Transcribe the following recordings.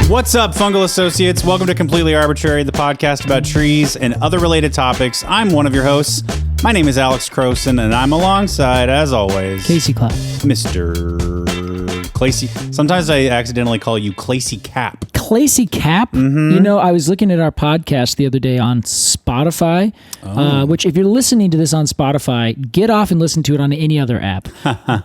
What's up, fungal associates? Welcome to Completely Arbortrary, the podcast about trees and other related topics. I'm one of your hosts. My name is Alex Crowson, and I'm alongside, as always, Casey Clapp. Mr. Clacy. Sometimes I accidentally call you Clacy Cap. Clacy Cap? Mm-hmm. You know, I was looking at our podcast the other day on Spotify, which if you're listening to this on Spotify, get off and listen to it on any other app.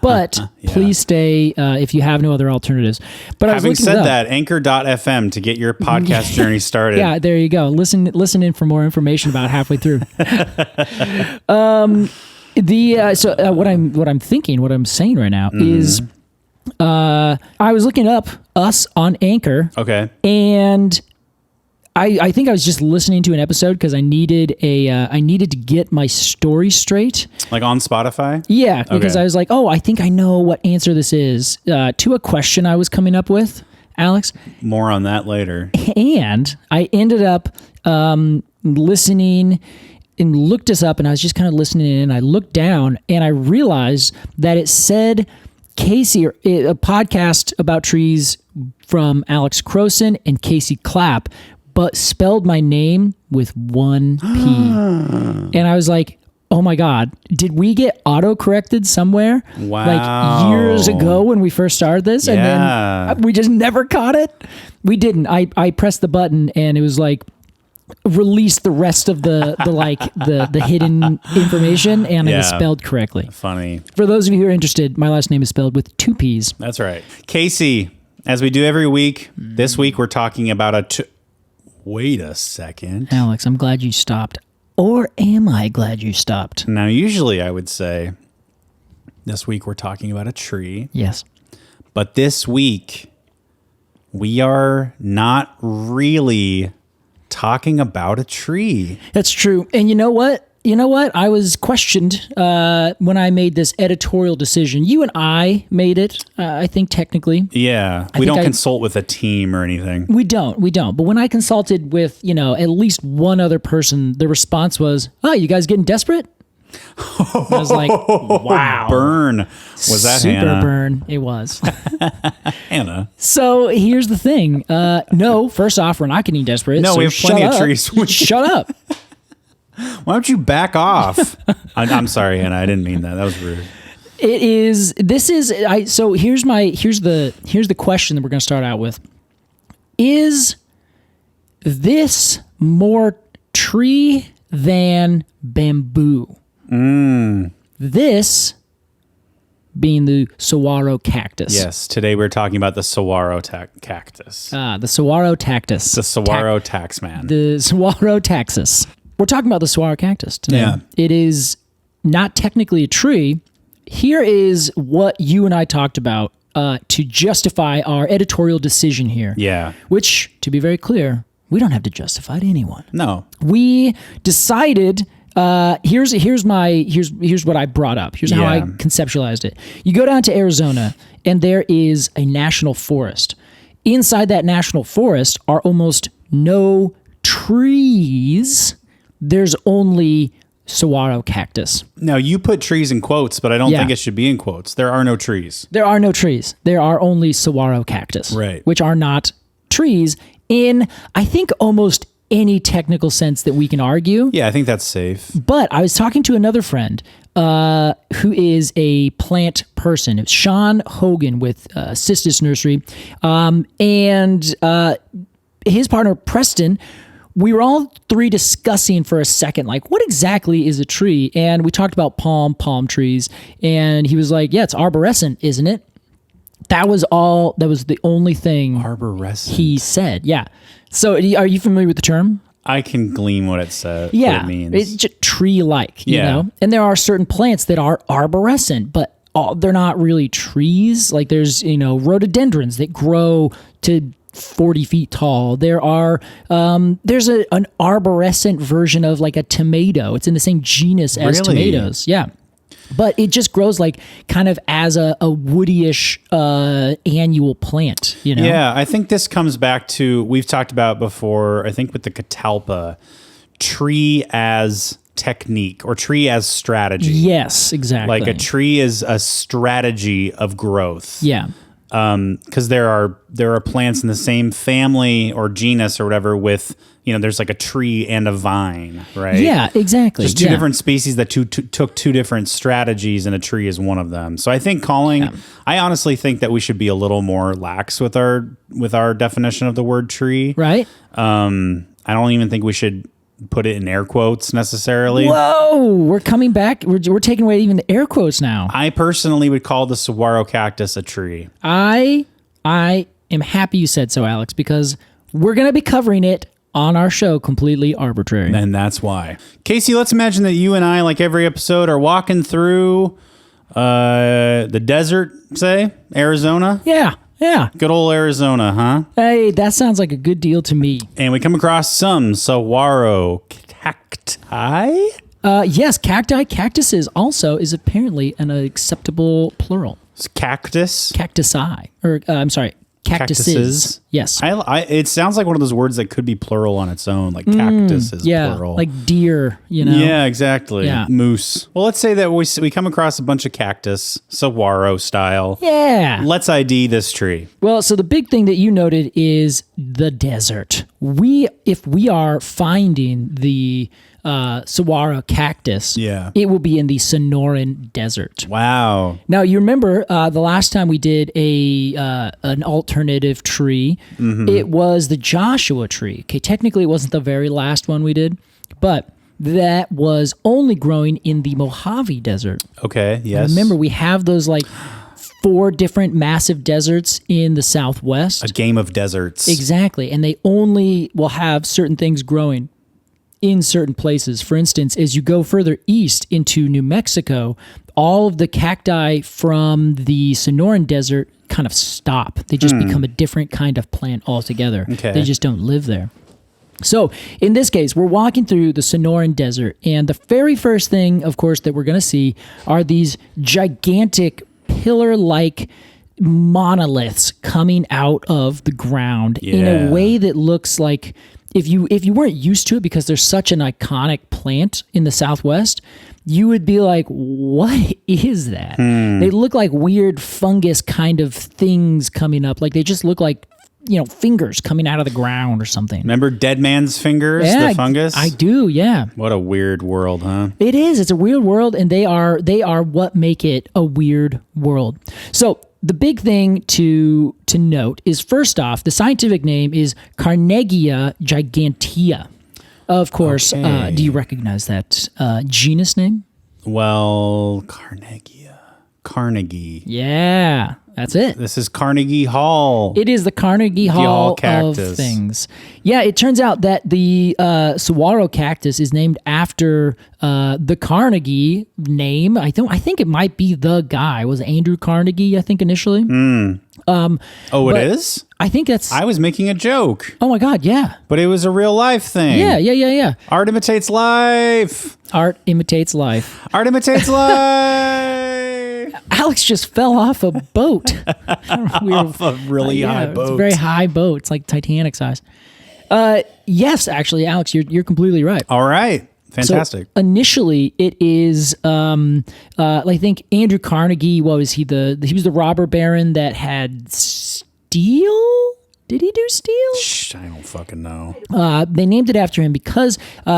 But please stay if you have no other alternatives. But having said that, anchor.fm to get your podcast journey started. Yeah, there you go. Listen in for more information about halfway through. What I'm saying right now is I was looking up us on Anchor. Okay. And I think I was just listening to an episode because I needed to get my story straight. Like on Spotify? Yeah, because I was like, I think I know what answer this is to a question I was coming up with, Alex. More on that later. And I ended up listening and looked this up, and I was just kind of listening in, and I looked down and I realized that it said Casey, a podcast about trees from Alex Crowson and Casey Clapp, but spelled my name with one P. And I was like, oh my God, did we get auto-corrected somewhere? Wow. Like years ago when we first started this, and then we just never caught it? We didn't. I pressed the button and it was like, release the rest of the hidden information, and it was spelled correctly. Funny. For those of you who are interested, my last name is spelled with two P's. That's right. Casey, as we do every week, this week we're talking about wait a second. Alex, I'm glad you stopped. Or am I glad you stopped? Now, usually I would say this week we're talking about a tree. Yes. But this week we are not really talking about a tree. That's true. And you know what? I was questioned when I made this editorial decision. You and I made it, I think, technically. Yeah. We don't consult with a team or anything. We don't. But when I consulted with, at least one other person, the response was, oh, you guys getting desperate? I was like, wow. Burn. Was that Super Hannah? Burn. It was. Hannah. So here's the thing. No, first off, we're not getting desperate. No, so we have plenty of trees. Shut up. Why don't you back off? I'm sorry, Hannah. I didn't mean that. That was rude. So here's the question that we're going to start out with. Is this more tree than bamboo? This being the Saguaro Cactus. Yes, today we're talking about the Saguaro Cactus. The Saguaro Cactus. The Saguaro Taxman. The Saguaro Taxus. We're talking about the Saguaro Cactus today. Yeah. It is not technically a tree. Here is what you and I talked about to justify our editorial decision here. Yeah. Which, to be very clear, we don't have to justify to anyone. No. We decided... here's what I brought up. Here's how I conceptualized it. You go down to Arizona and there is a national forest. Inside that national forest are almost no trees. There's only Saguaro Cactus. Now, you put trees in quotes, but I don't think it should be in quotes. There are no trees. There are no trees. There are only Saguaro Cactus. Right. Which are not trees in, I think, almost any technical sense that we can argue. Yeah, I think that's safe. But I was talking to another friend who is a plant person. It's Sean Hogan with Cistus Nursery. And his partner, Preston, we were all three discussing for a second, like, what exactly is a tree? And we talked about palm trees. And he was like, yeah, it's arborescent, isn't it? That was the only thing Arborescent. he said. Yeah. So are you familiar with the term? I can glean what it says. Yeah. What it means. It's just tree-like, you know? And there are certain plants that are arborescent, but they're not really trees. Like there's, rhododendrons that grow to 40 feet tall. There are, there's an arborescent version of like a tomato. It's in the same genus as tomatoes. Yeah. But it just grows like kind of as a woody-ish annual plant, Yeah, I think this comes back to, we've talked about before, I think with the catalpa, tree as technique or tree as strategy. Yes, exactly. Like a tree is a strategy of growth. Yeah. because there are plants in the same family or genus or whatever with, there's like a tree and a vine, right? Yeah, exactly. Just two different species that took two different strategies, and a tree is one of them. So I think I honestly think that we should be a little more lax with our definition of the word tree. Right. I don't even think we should put it in air quotes necessarily. Whoa, we're coming back. We're taking away even the air quotes now. I personally would call the saguaro cactus a tree. I am happy you said so, Alex, because we're going to be covering it on our show, Completely Arbortrary. And that's why. Casey, let's imagine that you and I, like every episode, are walking through the desert, say, Arizona. Yeah. Good old Arizona, huh? Hey, that sounds like a good deal to me. And we come across some saguaro cacti. Yes, cacti. Cactuses also is apparently an acceptable plural. It's cactus. Cactusi. Or, I'm sorry, cactuses. Yes. It sounds like one of those words that could be plural on its own, like cactus is plural. Like deer, Yeah, exactly. Yeah. Moose. Well, let's say that we come across a bunch of cactus, saguaro style. Yeah. Let's ID this tree. Well, so the big thing that you noted is the desert. If we are finding the saguaro cactus, it will be in the Sonoran Desert. Wow. Now, you remember the last time we did an alternative tree, it was the Joshua tree. Okay, technically it wasn't the very last one we did, but that was only growing in the Mojave Desert. Okay, yes. Remember, we have those like 4 different massive deserts in the Southwest. A game of deserts. Exactly, and they only will have certain things growing in certain places. For instance, as you go further east into New Mexico, all of the cacti from the Sonoran Desert kind of stop. They just become a different kind of plant altogether. Okay. They just don't live there. So in this case, we're walking through the Sonoran Desert, and the very first thing, of course, that we're going to see are these gigantic pillar-like monoliths coming out of the ground in a way that looks like, if you weren't used to it because there's such an iconic plant in the Southwest, you would be like, what is that? They look like weird fungus kind of things coming up. Like they just look like, fingers coming out of the ground or something. Remember Dead Man's Fingers, the fungus? I do, yeah. What a weird world, huh? It is. It's a weird world, and they are what make it a weird world. So the big thing to note is, first off, the scientific name is Carnegiea gigantea. Of course, do you recognize that genus name? Well, Carnegie. Yeah, that's it. This is Carnegie Hall. It is the Carnegie Hall of things. Yeah, it turns out that the saguaro cactus is named after the Carnegie name. I think it might be the guy. It was Andrew Carnegie, I think, initially. It is? I think that's... I was making a joke. Oh my God, yeah. But it was a real life thing. Yeah. Art imitates life. Art imitates life. Art imitates life. Alex just fell off a boat. Off a really high boat. It's a very high boat. It's like Titanic size. Yes, actually, Alex, you're completely right. All right. Fantastic. So initially, it is, I think Andrew Carnegie, what was he? He was the robber baron that had steel? Did he do steel? I don't fucking know. They named it after him because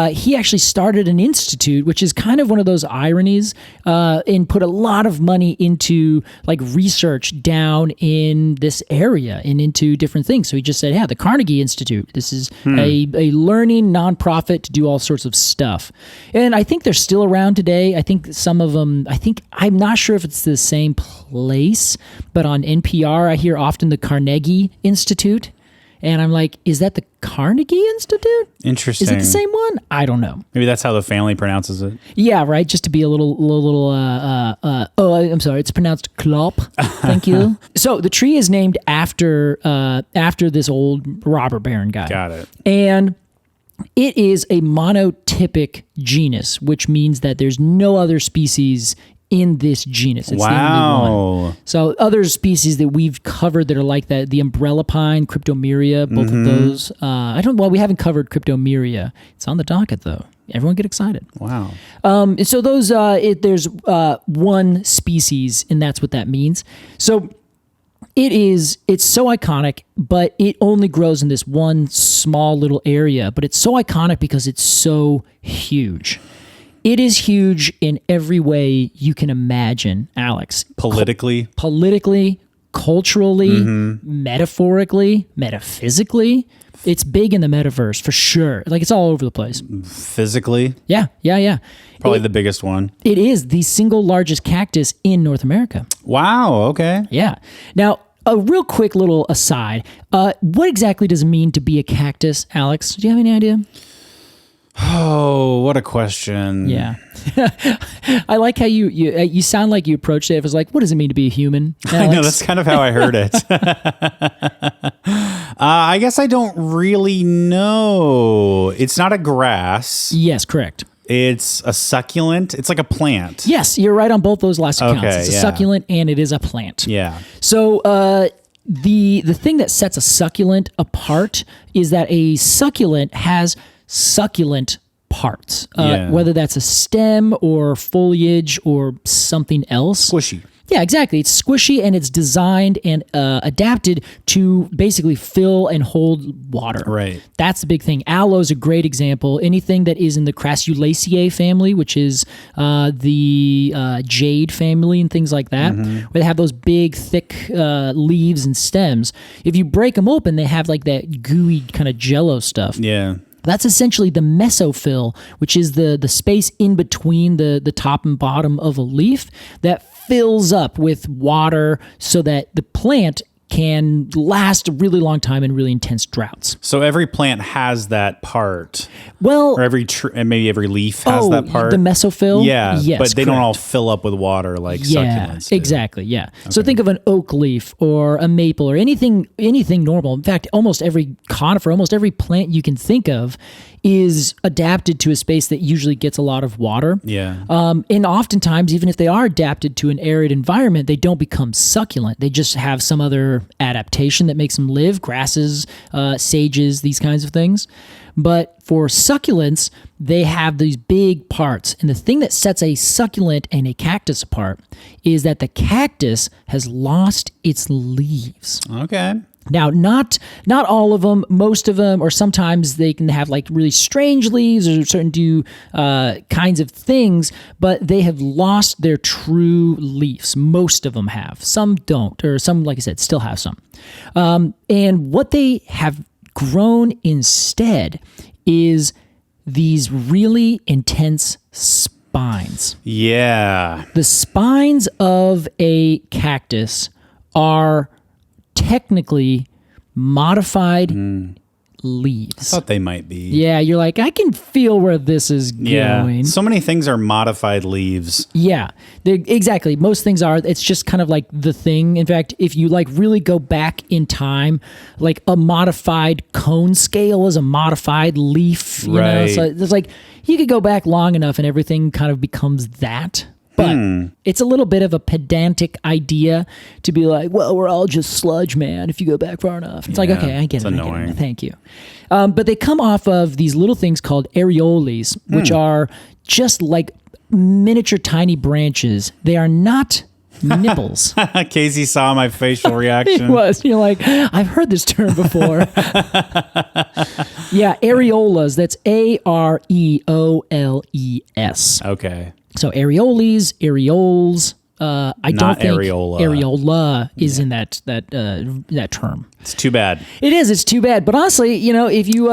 he actually started an institute, which is kind of one of those ironies, and put a lot of money into like research down in this area and into different things. So he just said, the Carnegie Institute. This is a learning nonprofit to do all sorts of stuff. And I think they're still around today. I think some of them, I'm not sure if it's the same place, but on NPR, I hear often the Carnegie Institute. And I'm like, is that the Carnegie Institute? Interesting. Is it the same one? I don't know. Maybe that's how the family pronounces it. Yeah, right. Just to be a little I'm sorry. It's pronounced Clapp. Thank you. So the tree is named after this old robber baron guy. Got it. And it is a monotypic genus, which means that there's no other species in this genus. It's the only one. So other species that we've covered that are like that, the umbrella pine, Cryptomeria, both of those. We haven't covered Cryptomeria. It's on the docket though. Everyone get excited. Wow. So those, there's one species, and that's what that means. So It's so iconic, but it only grows in this one small little area. But it's so iconic because it's so huge. It is huge in every way you can imagine, Alex. Politically, culturally, metaphorically, metaphysically. It's big in the metaverse for sure. Like it's all over the place. Physically. Yeah. Probably the biggest one. It is the single largest cactus in North America. Wow. Okay. Yeah. Now, a real quick little aside. What exactly does it mean to be a cactus, Alex? Do you have any idea? Oh, what a question. Yeah. I like how you sound like you approached it. It was like, what does it mean to be a human, Alex? I know, that's kind of how I heard it. I guess I don't really know. It's not a grass. Yes, correct. It's a succulent. It's like a plant. Yes, you're right on both those last accounts. Okay, It's a succulent and it is a plant. Yeah. So the thing that sets a succulent apart is that a succulent has succulent parts, whether that's a stem or foliage or something else. Squishy. Yeah, exactly. It's squishy and it's designed and adapted to basically fill and hold water. Right. That's the big thing. Aloe is a great example. Anything that is in the Crassulaceae family, which is the jade family and things like that, where they have those big, thick leaves and stems. If you break them open, they have like that gooey kind of jello stuff. Yeah. That's essentially the mesophyll, which is the space in between the top and bottom of a leaf that fills up with water so that the plant can last a really long time in really intense droughts. So every plant has that part. Well, or every and maybe every leaf has that part. The mesophyll? Yeah, yes, but they don't correct. all fill up with water like succulents do. Exactly, yeah. Okay. So think of an oak leaf or a maple or anything normal. In fact, almost every conifer, almost every plant you can think of is adapted to a space that usually gets a lot of water. Yeah. And oftentimes, even if they are adapted to an arid environment, they don't become succulent. They just have some other adaptation that makes them live, grasses, sages, these kinds of things. But for succulents, they have these big parts. And the thing that sets a succulent and a cactus apart is that the cactus has lost its leaves. Okay. Now, not all of them, most of them, or sometimes they can have like really strange leaves or certain kinds of things, but they have lost their true leaves. Most of them have. Some don't, or some, like I said, still have some. And what they have grown instead is these really intense spines. Yeah. The spines of a cactus are technically modified leaves. I thought they might be. Yeah, you're like, I can feel where this is going. So many things are modified leaves. Yeah, exactly. Most things are. It's just kind of like the thing. In fact, if you like really go back in time, like a modified cone scale is a modified leaf. You know? So it's like you could go back long enough and everything kind of becomes that. But it's a little bit of a pedantic idea to be like, well, we're all just sludge, man, if you go back far enough. It's like, okay, I get it. Annoying. I get it. Thank you. But they come off of these little things called areoles, which are just like miniature tiny branches. They are not nipples. Casey saw my facial reaction. He was. You're like, I've heard this term before. Yeah, areolas. That's Areoles. Okay. So areoles, areoles. I don't think areola. Areola is in that term. It's too bad. It is. It's too bad. But honestly, you know, if you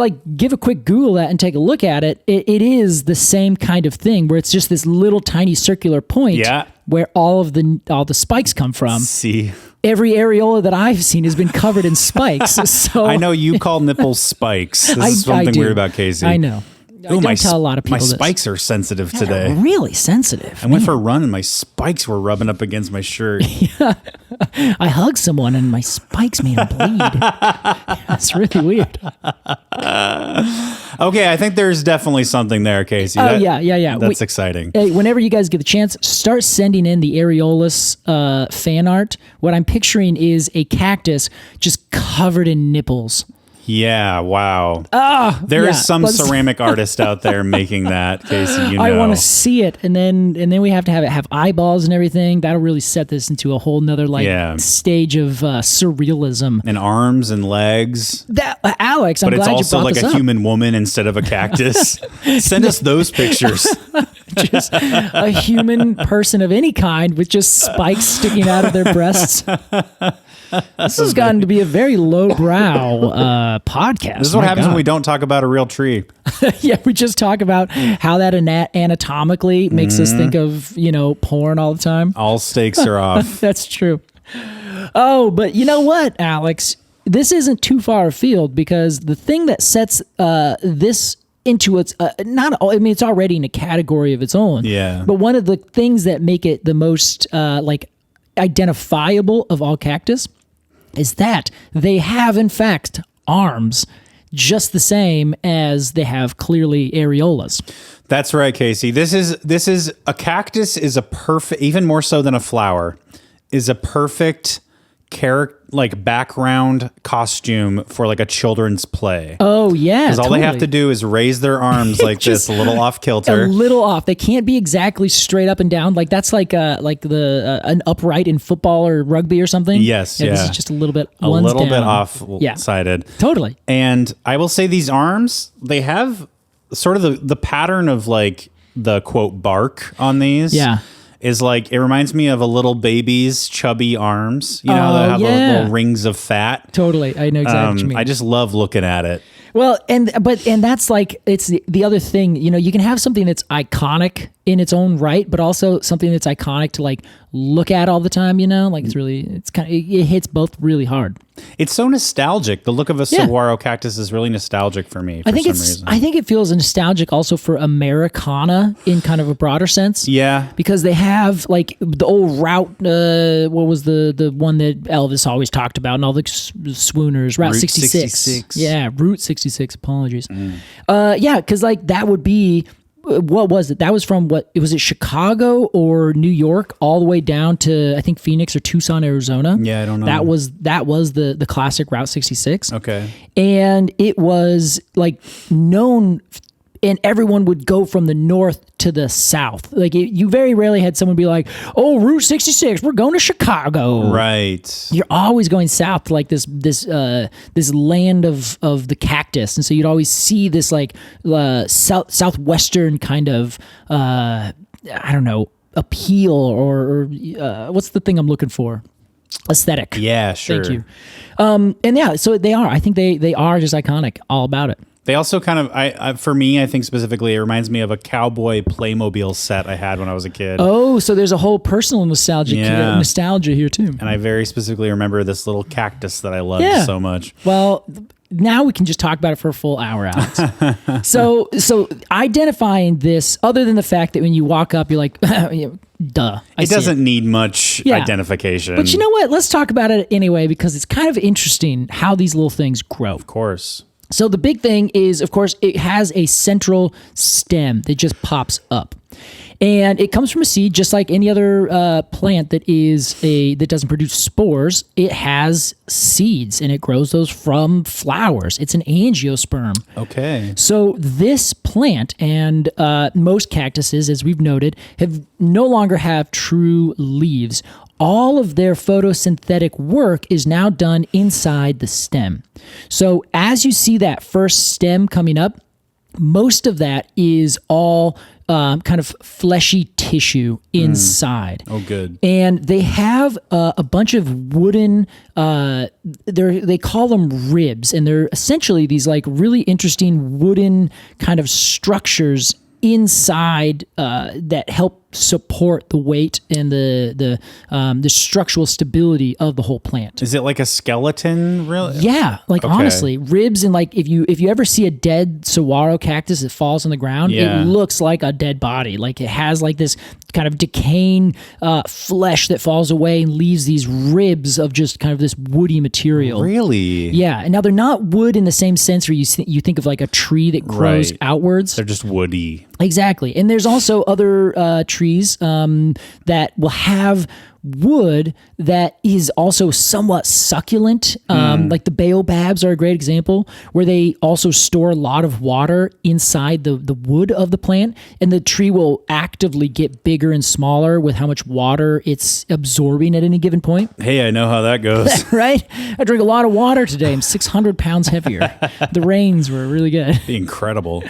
like give a quick Google that and take a look at it, it is the same kind of thing where it's just this little tiny circular point where all the spikes come from. See. Every areola that I've seen has been covered in spikes. So I know you call nipples spikes. This is something weird about Casey. I know. Ooh, I don't tell a lot of people my this. spikes are sensitive today. They're really sensitive. I went for a run and my spikes were rubbing up against my shirt. I hugged someone and my spikes made them bleed. That's really weird. Okay, I think there's definitely something there, Casey. Oh, yeah. That's exciting. Hey, whenever you guys get the chance, start sending in the areolus fan art. What I'm picturing is a cactus just covered in nipples. Yeah, wow. There is some let's- ceramic artist out there making that, Casey, you know. I want to see it, and then we have to have eyeballs and everything. That'll really set this into a whole nother stage of surrealism. And arms and legs. That Alex, I'm But it's glad also you brought like this a up. human woman instead of a cactus. Send us those pictures. Just a human person of any kind with just spikes sticking out of their breasts. This has gotten to be a very lowbrow podcast. This is what happens when we don't talk about a real tree. Yeah, we just talk about how that anatomically makes us think of, porn all the time. All stakes are off. That's true. Oh, but you know what, Alex? This isn't too far afield because the thing that sets this into its it's already in a category of its own. Yeah. But one of the things that make it the most identifiable of all cactus is that they have in fact arms just the same as they have clearly areolas. That's right, Casey. This is a cactus is a perfect, even more so than a flower, is a perfect background costume for like a children's play. Oh yeah, because all they have to do is raise their arms like this, a little off kilter, a little off. They can't be exactly straight up and down. Like that's like an upright in football or rugby or something. Yes, yeah. This is just a little bit off-sided. Totally. And I will say these arms, they have sort of the pattern of like the quote bark on these. Yeah. Is like, it reminds me of a little baby's chubby arms. You know, they have those little rings of fat. Totally. I know exactly what you mean. I just love looking at it. Well, and that's like, it's the other thing, you can have something that's iconic in its own right, but also something that's iconic to like look at all the time, like it hits both really hard. It's so nostalgic. The look of a saguaro cactus is really nostalgic for me for some reason. I think it feels nostalgic also for Americana in kind of a broader sense. Yeah. Because they have like the old route, what was the one that Elvis always talked about and all the swooners, Route 66. Yeah, Route 66, apologies. Yeah, because like that would be, what was it? That was from was it Chicago or New York all the way down to I think Phoenix or Tucson, Arizona? Yeah, I don't know. That was the classic Route 66. Okay. And it was like known, and everyone would go from the north to the south. Like you very rarely had someone be like, "Oh, Route 66, we're going to Chicago." Right. You're always going south to like this land of the cactus, and so you'd always see this like southwestern kind of I don't know, appeal or what's the thing I'm looking for? Aesthetic. Yeah, sure. Thank you. And yeah, so they are. I think they are just iconic, all about it. They also kind of, for me, I think specifically, it reminds me of a cowboy Playmobil set I had when I was a kid. Oh, so there's a whole personal nostalgia here too. And I very specifically remember this little cactus that I loved so much. Well, now we can just talk about it for a full hour, Alex. So identifying this, other than the fact that when you walk up, you're like, duh. It doesn't need much identification. But you know what? Let's talk about it anyway, because it's kind of interesting how these little things grow. Of course. So the big thing is, of course, it has a central stem that just pops up. And it comes from a seed, just like any other plant that doesn't produce spores. It has seeds, and it grows those from flowers. It's an angiosperm. Okay. So this plant and most cactuses, as we've noted, no longer have true leaves. All of their photosynthetic work is now done inside the stem. So as you see that first stem coming up, most of that is all kind of fleshy tissue inside. Oh, good. And they have a bunch of wooden, they call them ribs, and they're essentially these like really interesting wooden kind of structures inside that help support the weight and the structural stability of the whole plant. Is it like a skeleton, really? Yeah, like honestly, ribs, and like if you ever see a dead saguaro cactus that falls on the ground, it looks like a dead body. Like it has like this kind of decaying flesh that falls away and leaves these ribs of just kind of this woody material. Really? Yeah, and now they're not wood in the same sense where you think of like a tree that grows outwards. They're just woody. Exactly. And there's also other trees that will have wood that is also somewhat succulent. Like the baobabs are a great example, where they also store a lot of water inside the wood of the plant, and the tree will actively get bigger and smaller with how much water it's absorbing at any given point. Hey, I know how that goes. Right? I drink a lot of water today. I'm 600 pounds heavier. The rains were really good. Incredible.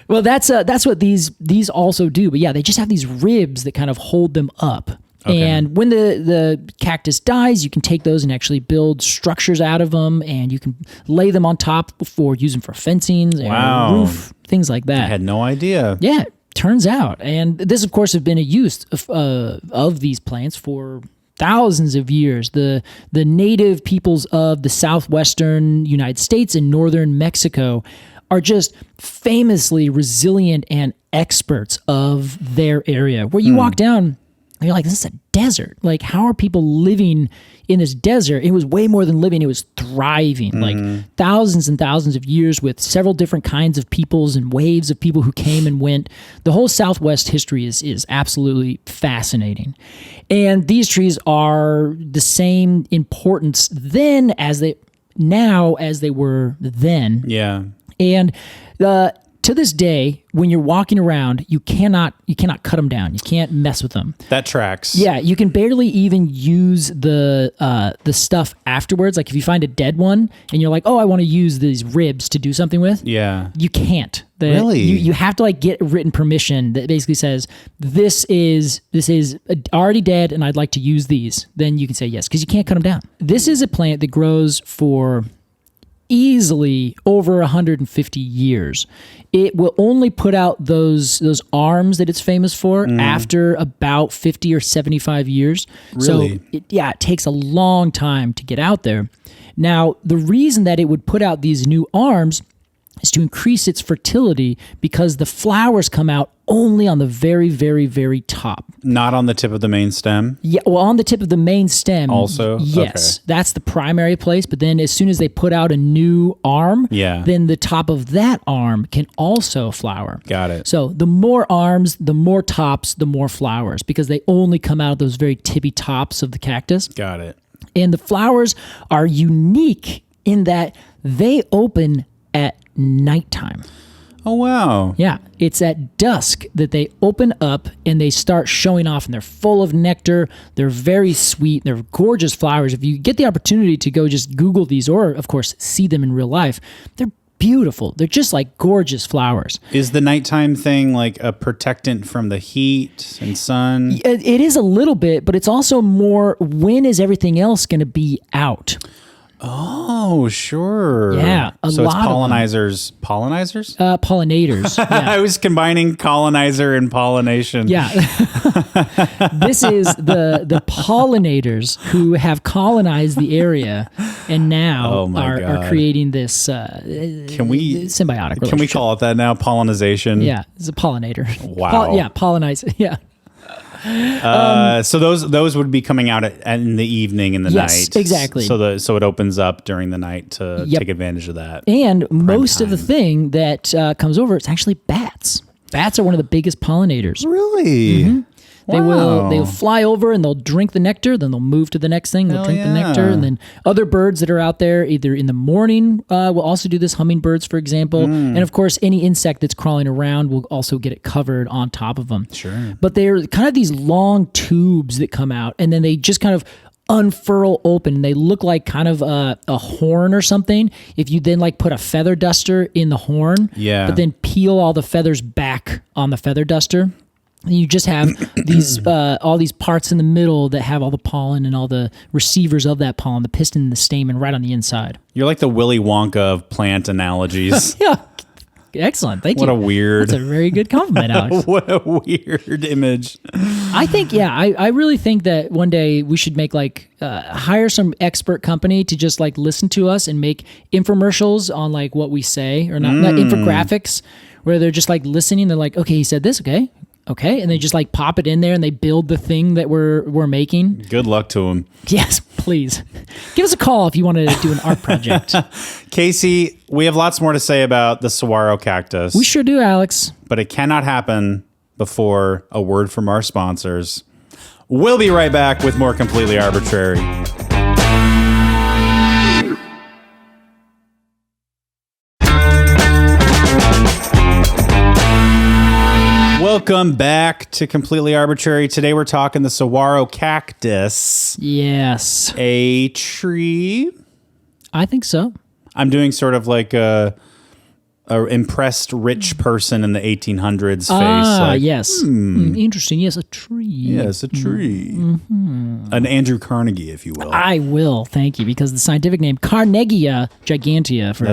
Well, that's what these also do. But yeah, they just have these ribs that kind of hold them up. Okay. And when the cactus dies, you can take those and actually build structures out of them, and you can lay them on top for using for fencing and roof, things like that. I had no idea. Yeah, turns out. And this, of course, has been a use of these plants for thousands of years. The native peoples of the southwestern United States and northern Mexico are just famously resilient and experts of their area. Where you walk down, and you're like, this is a desert. Like, how are people living in this desert? It was way more than living. It was thriving. Like thousands and thousands of years with several different kinds of peoples and waves of people who came and went. The whole Southwest history is absolutely fascinating. And these trees are the same importance then as they were then. Yeah. And to this day, when you're walking around, you cannot cut them down. You can't mess with them. That tracks. Yeah, you can barely even use the stuff afterwards. Like if you find a dead one and you're like, oh, I want to use these ribs to do something with. Yeah. You can't. Really? You have to like get written permission that basically says this is already dead and I'd like to use these. Then you can say yes, because you can't cut them down. This is a plant that grows for easily over 150 years. It will only put out those arms that it's famous for after about 50 or 75 years. Really? So it takes a long time to get out there. Now, the reason that it would put out these new arms is to increase its fertility, because the flowers come out only on the very, very, very top. Not on the tip of the main stem? Yeah, well, on the tip of the main stem. Also? Yes. Okay. That's the primary place. But then as soon as they put out a new arm, then the top of that arm can also flower. Got it. So the more arms, the more tops, the more flowers, because they only come out of those very tippy tops of the cactus. Got it. And the flowers are unique in that they open at nighttime. Oh, wow. Yeah, it's at dusk that they open up and they start showing off, and they're full of nectar. They're very sweet. They're gorgeous flowers. If you get the opportunity to go just Google these, or of course see them in real life, they're beautiful. They're just like gorgeous flowers. Is the nighttime thing like a protectant from the heat and sun? It is a little bit, but it's also more, when is everything else going to be out? Oh, sure. Yeah, so lot it's pollinizers. Pollinizers? Pollinators. Yeah. I was combining colonizer and pollination. Yeah. This is the pollinators who have colonized the area and now are creating this Can we symbiotic relationship. Can we call it that now? Pollinization? Yeah, it's a pollinator. Wow. Pollinize. Yeah. So those would be coming out in the evening and the night. Yes, exactly. So it opens up during the night to take advantage of that. And most of the thing that comes over, it's actually bats. Bats are one of the biggest pollinators. Really? Mm-hmm. Wow. They'll fly over and they'll drink the nectar, then they'll move to the next thing, they'll drink the nectar, and then other birds that are out there either in the morning will also do this, hummingbirds, for example, and of course any insect that's crawling around will also get it covered on top of them. Sure. But they're kind of these long tubes that come out, and then they just kind of unfurl open, and they look like kind of a horn or something. If you then like put a feather duster in the horn, but then peel all the feathers back on the feather duster, and you just have these all these parts in the middle that have all the pollen and all the receivers of that pollen, the piston and the stamen right on the inside. You're like the Willy Wonka of plant analogies. Yeah. Excellent. Thank you. What a weird... That's a very good compliment, Alex. What a weird image. I think, I really think that one day we should make like, hire some expert company to just like listen to us and make infomercials on like what we say, or not infographics, where they're just like listening. They're like, okay, he said this. Okay. And they just like pop it in there and they build the thing that we're making. Good luck to them. Yes, please. Give us a call if you want to do an art project. Casey, we have lots more to say about the saguaro cactus. We sure do, Alex. But it cannot happen before a word from our sponsors. We'll be right back with more Completely Arbortrary. Welcome back to Completely Arbortrary. Today we're talking the Saguaro Cactus. Yes. A tree. I think so. I'm doing sort of like a impressed rich person in the 1800s face. Yes. Interesting. Yes, a tree. Yes, a tree. An Andrew Carnegie, if you will. I will, thank you, because the scientific name Carnegiea gigantea for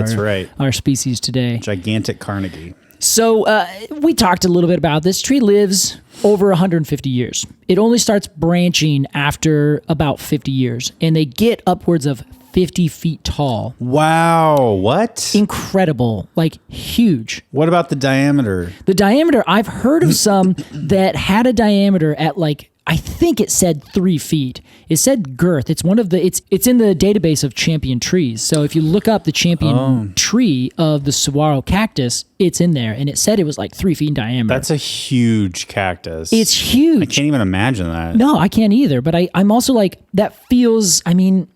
our species today. Gigantic Carnegie. So we talked a little bit about this. Tree lives over 150 years. It only starts branching after about 50 years, and they get upwards of 50 feet tall. Wow, what? Incredible, like huge. What about the diameter? The diameter, I've heard of some that had a diameter at like, I think it said 3 feet. It said girth. It's one of the, it's in the database of champion trees. So if you look up the champion tree of the Saguaro Cactus, it's in there. And it said it was like 3 feet in diameter. That's a huge cactus. It's huge. I can't even imagine that. No, I can't either. But I'm also like, that feels, I mean,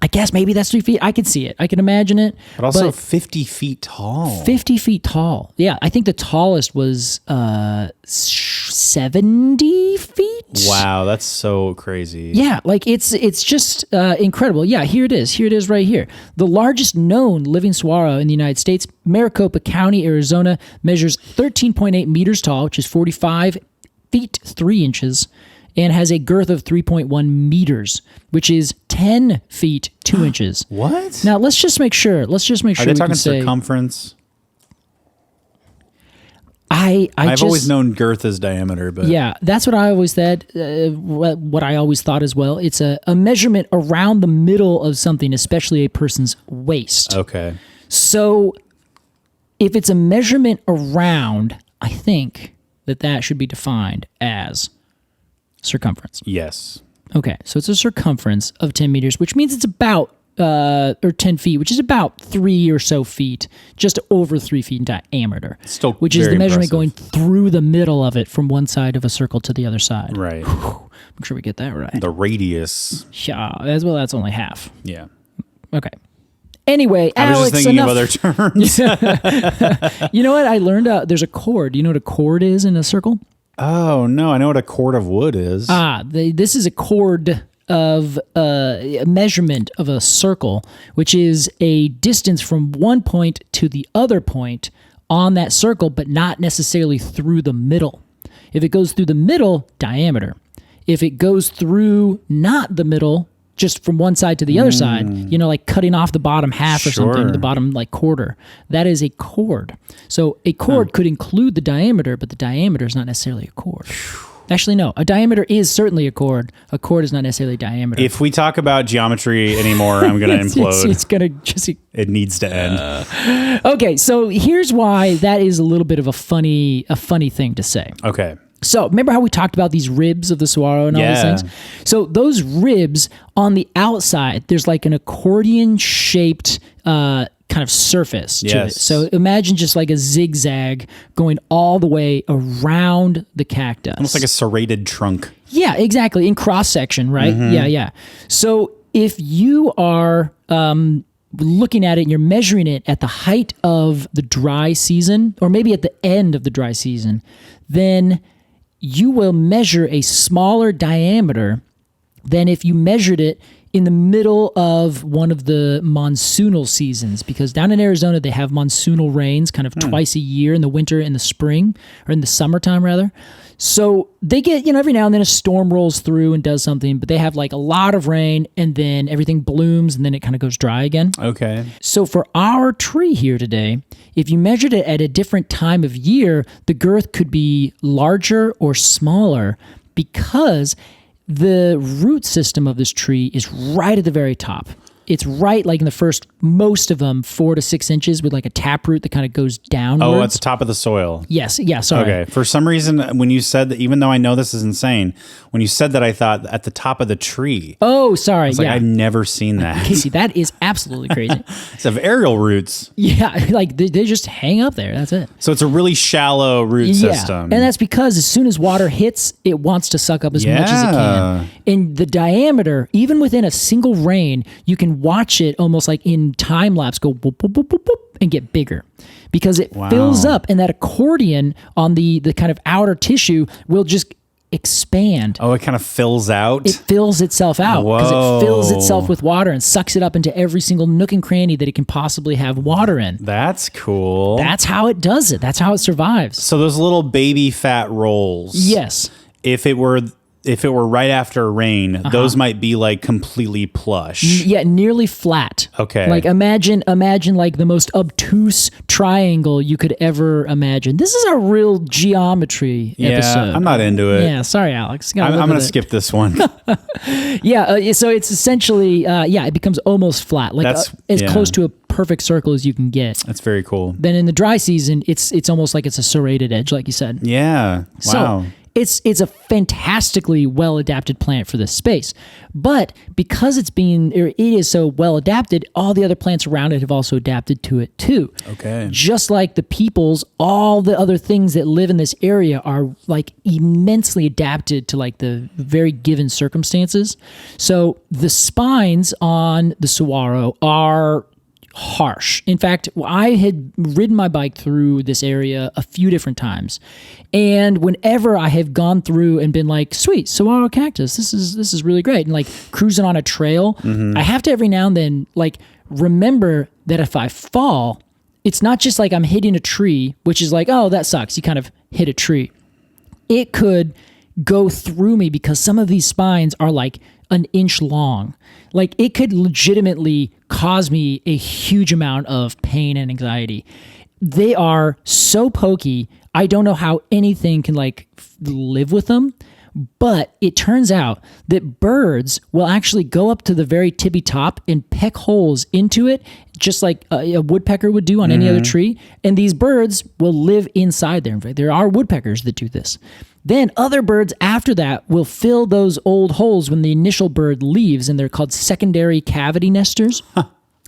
I guess maybe that's 3 feet. I can see it. I can imagine it. But also 50 feet tall. 50 feet tall. Yeah. I think the tallest was 70 feet. Wow. That's so crazy. Yeah. Like it's just incredible. Yeah. Here it is. Here it is right here. The largest known living saguaro in the United States, Maricopa County, Arizona, measures 13.8 meters tall, which is 45 feet 3 inches. And has a girth of 3.1 meters, which is 10 feet 2 inches. What? Now let's just make sure. Are they talking circumference? I've always known girth as diameter, but yeah, that's what I always said. What I always thought as well. It's a measurement around the middle of something, especially a person's waist. Okay. So if it's a measurement around, I think that should be defined as circumference. Yes. Okay, so it's a circumference of 10 meters, which means it's about, or 10 feet, which is about 3 or so feet, just over 3 feet in diameter. Still which is the measurement impressive. going through the middle of it from one side of a circle to the other side. Right. Make sure we get that right. The radius. Yeah, as well, that's only half. Yeah. Okay. Anyway, I was Alex, just thinking enough. of other terms. You know what? I learned there's a chord. Do you know what a chord is in a circle? Oh, no. I know what a cord of wood is. This is a chord of a measurement of a circle, which is a distance from one point to the other point on that circle, but not necessarily through the middle. If it goes through the middle, diameter. If it goes through not the middle, just from one side to the other side, like cutting off the bottom half or something, the bottom like quarter. That is a chord. So a chord could include the diameter, but the diameter is not necessarily a chord. Actually, no. A diameter is certainly a chord. A chord is not necessarily diameter. If we talk about geometry anymore, I'm going to implode. It's going to just... It needs to end. Okay, so here's why that is a little bit of a funny thing to say. Okay. So remember how we talked about these ribs of the saguaro and all these things? So those ribs on the outside, there's like an accordion-shaped kind of surface to it. So imagine just like a zigzag going all the way around the cactus. Almost like a serrated trunk. Yeah, exactly. In cross-section, right? Yeah. So if you are looking at it and you're measuring it at the height of the dry season, or maybe at the end of the dry season, then you will measure a smaller diameter than if you measured it in the middle of one of the monsoonal seasons, because down in Arizona, they have monsoonal rains kind of twice a year in the winter and the spring, or in the summertime rather. So they get, every now and then a storm rolls through and does something, but they have like a lot of rain and then everything blooms and then it kind of goes dry again. Okay. So for our tree here today, if you measured it at a different time of year, the girth could be larger or smaller because the root system of this tree is right at the very top. it's right like in the first, most of them 4 to 6 inches with like a taproot that kind of goes downwards. Oh, at the top of the soil. Yes. Yeah. Sorry. Okay. For some reason, when you said that, even though I know this is insane, when you said that, I thought at the top of the tree. Oh, sorry. It's like, I've never seen that. Casey, that is absolutely crazy. It's of aerial roots. Yeah. Like they just hang up there. That's it. So it's a really shallow root system. And that's because as soon as water hits, it wants to suck up as much as it can. And the diameter, even within a single rain, you can watch it almost like in time lapse go boop, boop, boop, boop, boop, and get bigger because it fills up, and that accordion on the kind of outer tissue will just expand. Oh, it kind of fills out? It fills itself out because it fills itself with water and sucks it up into every single nook and cranny that it can possibly have water in. That's cool. That's how it does it. That's how it survives. So those little baby fat rolls. Yes. If it were right after a rain, those might be like completely plush. Yeah, nearly flat. Okay. Like imagine like the most obtuse triangle you could ever imagine. This is a real geometry episode. I'm not into it. Yeah, sorry, Alex. I'm going to skip this one. So it's essentially, it becomes almost flat, like as close to a perfect circle as you can get. That's very cool. Then in the dry season, it's almost like it's a serrated edge, like you said. Yeah. Wow. So, it's a fantastically well-adapted plant for this space. But because it is so well-adapted, all the other plants around it have also adapted to it too. Okay. Just like the peoples, all the other things that live in this area are like immensely adapted to like the very given circumstances. So the spines on the saguaro are harsh. In fact, I had ridden my bike through this area a few different times, and whenever I have gone through and been like, sweet, Saguaro Cactus, this is really great, and like cruising on a trail, I have to every now and then like remember that if I fall, it's not just like I'm hitting a tree, which is like, oh, that sucks, you kind of hit a tree. It could go through me because some of these spines are like an inch long. Like it could legitimately cause me a huge amount of pain and anxiety. They are so pokey. I don't know how anything can like live with them, but it turns out that birds will actually go up to the very tippy top and peck holes into it, just like a woodpecker would do on any other tree. And these birds will live inside there. In fact, there are woodpeckers that do this. Then other birds after that will fill those old holes when the initial bird leaves, and they're called secondary cavity nesters.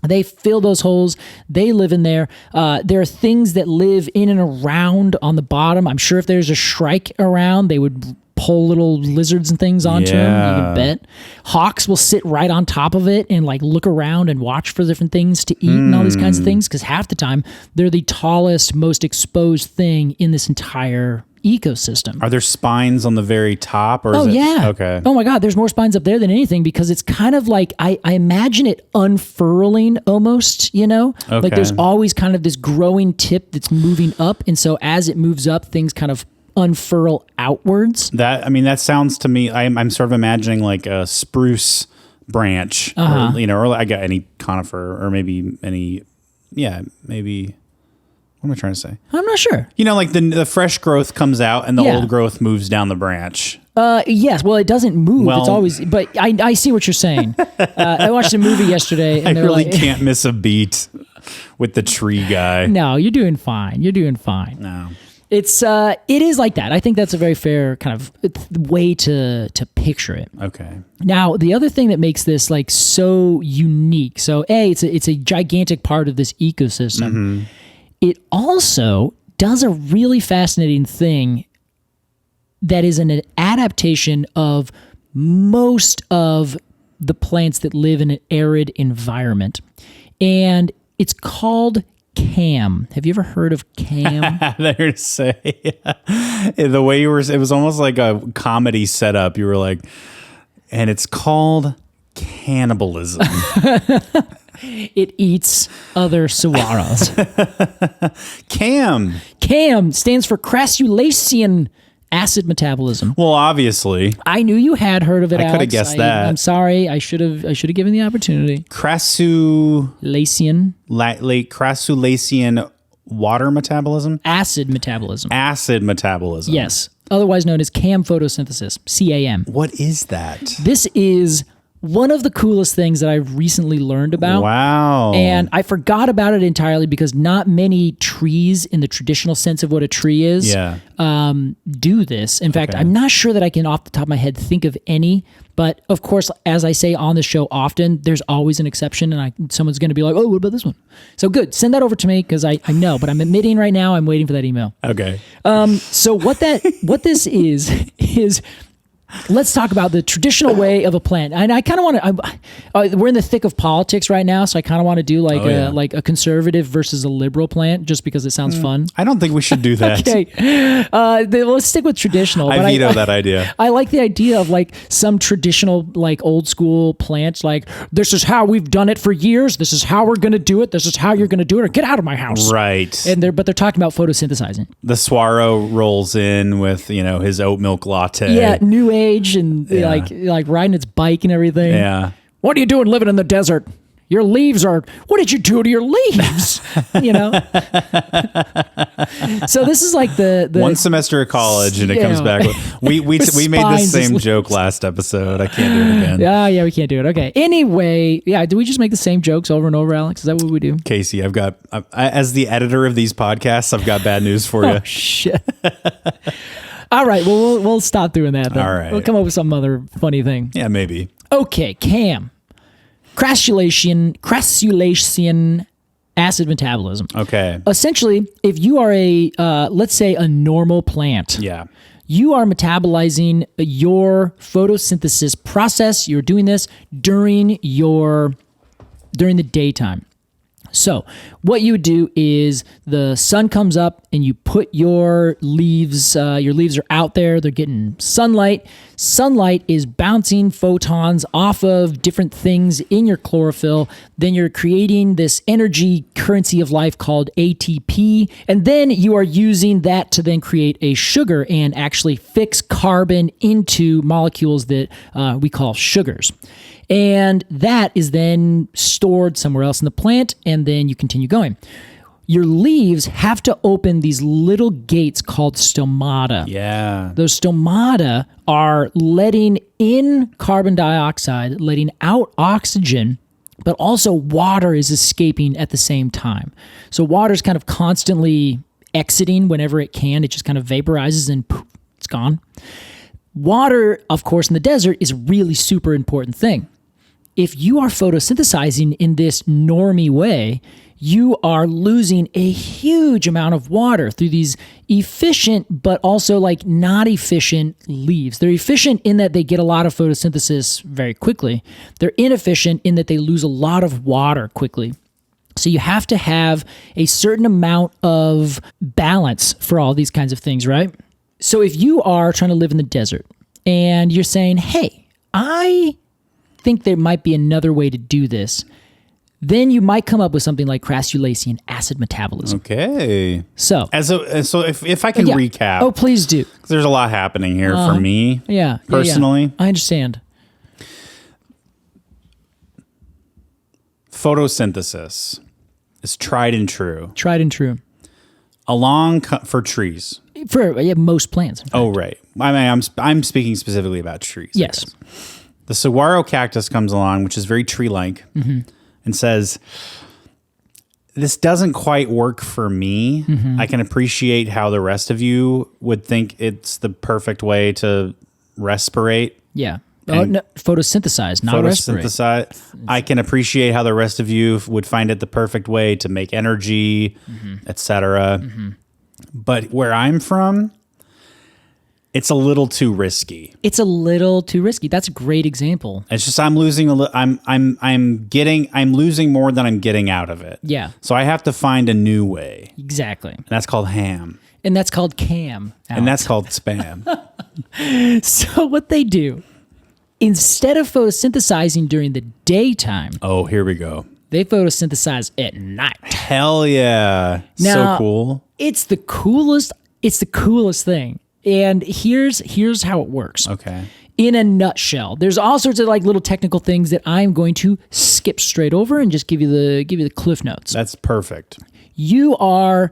They fill those holes. They live in there. There are things that live in and around on the bottom. I'm sure if there's a shrike around, they would pull little lizards and things onto them. You can bet. Hawks will sit right on top of it and like look around and watch for different things to eat and all these kinds of things, because half the time they're the tallest, most exposed thing in this entire ecosystem. Are there spines on the very top? Or is it, yeah. Okay. Oh my God, there's more spines up there than anything, because it's kind of like, I imagine it unfurling almost, you know? Okay. Like there's always kind of this growing tip that's moving up. And so as it moves up, things kind of unfurl outwards. That sounds to me, I'm sort of imagining like a spruce branch, or, you know, or I got any conifer, or maybe maybe. What am I trying to say? I'm not sure. You know, like the fresh growth comes out and the old growth moves down the branch. Yes. Well, it doesn't move. It's always. But I see what you're saying. I watched a movie yesterday. And I really can't miss a beat with the tree guy. No, you're doing fine. You're doing fine. No. It is like that. I think that's a very fair kind of way to picture it. Okay. Now, the other thing that makes this like so unique. So, it's a gigantic part of this ecosystem. Mm-hmm. It also does a really fascinating thing that is an adaptation of most of the plants that live in an arid environment. And it's called cam. Have you ever heard of cam? There to say, the way you were, it was almost like a comedy setup. You were like, and it's called cannibalism. It eats other saguaros. CAM stands for crassulacean acid metabolism. Well, obviously. I knew you had heard of it, Alex. I could have guessed that. I'm sorry. I should have given the opportunity. Crassulacean water metabolism? Acid metabolism. Acid metabolism. Yes. Otherwise known as CAM photosynthesis, CAM. What is that? This is one of the coolest things that I've recently learned about. Wow. And I forgot about it entirely because not many trees in the traditional sense of what a tree is do this. In fact, I'm not sure that I can off the top of my head think of any, but of course, as I say on the show often, there's always an exception and someone's going to be like, oh, what about this one? So good. Send that over to me because I know, but I'm admitting right now I'm waiting for that email. Okay. So what this is let's talk about the traditional way of a plant. And I kind of want to, we're in the thick of politics right now, so I kind of want to do like a conservative versus a liberal plant just because it sounds fun. I don't think we should do that. Okay. Let's stick with traditional. I veto that idea. I like the idea of like some traditional, like old school plants, like this is how we've done it for years. This is how we're going to do it. This is how you're going to do it, or get out of my house. Right. But they're talking about photosynthesizing. The Saguaro rolls in with, his oat milk latte. Yeah. New age and like riding its bike and everything. Yeah. What are you doing living in the desert? Your leaves are, what did you do to your leaves? So this is like the one semester of college and it comes back. We made this same joke last episode. I can't do it again. Yeah, we can't do it. Okay. Anyway, do we just make the same jokes over and over, Alex? Is that what we do? Casey, as the editor of these podcasts, I've got bad news for you. Oh, shit. All right. Well, we'll stop doing that then. All right. We'll come up with some other funny thing. Yeah, maybe. Okay, CAM. Crassulation acid metabolism. Okay. Essentially, if you are let's say a normal plant. Yeah. You are metabolizing your photosynthesis process. You're doing this during the daytime. So what you do is the sun comes up and you put your leaves are out there. They're getting sunlight. Sunlight is bouncing photons off of different things in your chlorophyll. Then you're creating this energy currency of life called ATP. And then you are using that to then create a sugar and actually fix carbon into molecules that we call sugars. And that is then stored somewhere else in the plant, and then you continue going. Your leaves have to open these little gates called stomata. Yeah. Those stomata are letting in carbon dioxide, letting out oxygen, but also water is escaping at the same time. So water is kind of constantly exiting whenever it can. It just kind of vaporizes and poof, it's gone. Water, of course, in the desert is a really super important thing. If you are photosynthesizing in this normie way, you are losing a huge amount of water through these efficient but also like not efficient leaves. They're efficient in that they get a lot of photosynthesis very quickly. They're inefficient in that they lose a lot of water quickly. So you have to have a certain amount of balance for all these kinds of things, right? So if you are trying to live in the desert and you're saying, hey, I think there might be another way to do this, then you might come up with something like crassulation acid metabolism. Okay. So if I can recap. Oh, please do. There's a lot happening here for me. Yeah. Personally. Yeah. I understand. Photosynthesis is tried and true. Tried and true. For trees. For most plants. Oh, right. I mean, I'm speaking specifically about trees. Yes. The Saguaro cactus comes along, which is very tree-like, and says, this doesn't quite work for me. Mm-hmm. I can appreciate how the rest of you would think it's the perfect way to respirate. Yeah. No, photosynthesize, not respirate. I can appreciate how the rest of you would find it the perfect way to make energy, etc. Mm-hmm. But where I'm from, it's a little too risky. It's a little too risky. That's a great example. It's just I'm losing I'm losing more than I'm getting out of it. Yeah. So I have to find a new way. Exactly. And that's called ham. And that's called CAM. Alex. And that's called spam. So what they do, instead of photosynthesizing during the daytime. Oh, here we go. They photosynthesize at night. Hell yeah. Now, so cool. It's the coolest thing. And here's how it works. Okay. In a nutshell, there's all sorts of like little technical things that I'm going to skip straight over and just give you the cliff notes. That's perfect. You are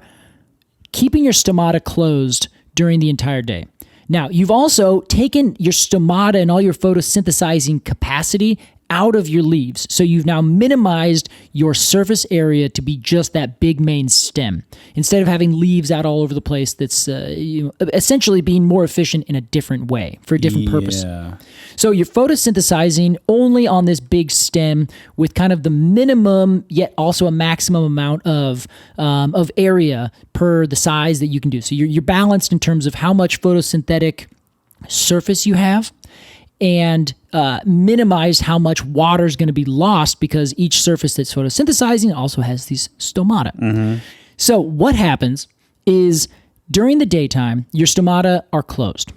keeping your stomata closed during the entire day. Now, you've also taken your stomata and all your photosynthesizing capacity out of your leaves. So you've now minimized your surface area to be just that big main stem. Instead of having leaves out all over the place, that's essentially being more efficient in a different way for a different purpose. So you're photosynthesizing only on this big stem with kind of the minimum yet also a maximum amount of area per the size that you can do. So you're balanced in terms of how much photosynthetic surface you have, and minimize how much water is going to be lost because each surface that's photosynthesizing also has these stomata. So what happens is during the daytime, your stomata are closed.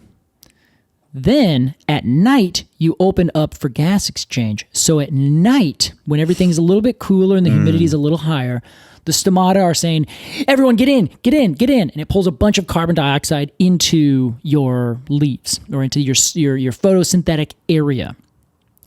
Then at night, you open up for gas exchange. So at night, when everything's a little bit cooler and the humidity is a little higher, the stomata are saying, everyone get in, get in, get in. And it pulls a bunch of carbon dioxide into your leaves or into your photosynthetic area.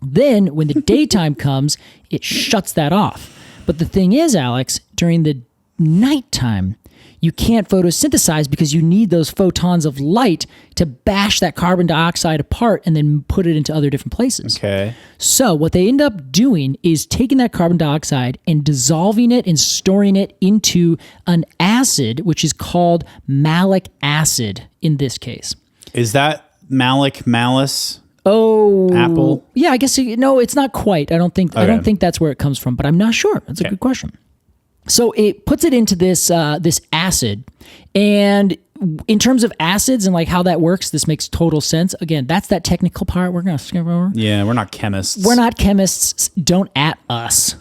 Then when the daytime comes, it shuts that off. But the thing is, Alex, during the nighttime, you can't photosynthesize because you need those photons of light to bash that carbon dioxide apart and then put it into other different places. Okay. So what they end up doing is taking that carbon dioxide and dissolving it and storing it into an acid, which is called malic acid in this case. Is that malice? Oh, apple? Yeah, I guess no, it's not quite. I don't think that's where it comes from, but I'm not sure. That's a good question. So it puts it into this acid, and in terms of acids and like how that works, this makes total sense. Again, that's that technical part we're going to skip over. Yeah, we're not chemists. We're not chemists. Don't at us.